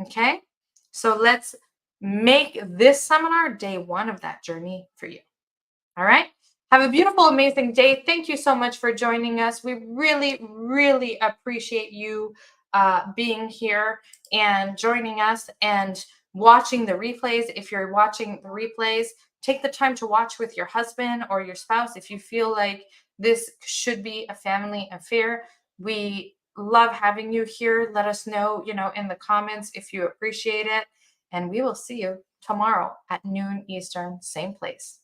Okay, so let's make this seminar day 1 of that journey for you. All right. Have a beautiful, amazing day. Thank you so much for joining us. We really, really appreciate you being here and joining us and watching the replays. If you're watching the replays, take the time to watch with your husband or your spouse. If you feel like this should be a family affair, we love having you here. Let us know, in the comments if you appreciate it. And we will see you tomorrow at noon Eastern, same place.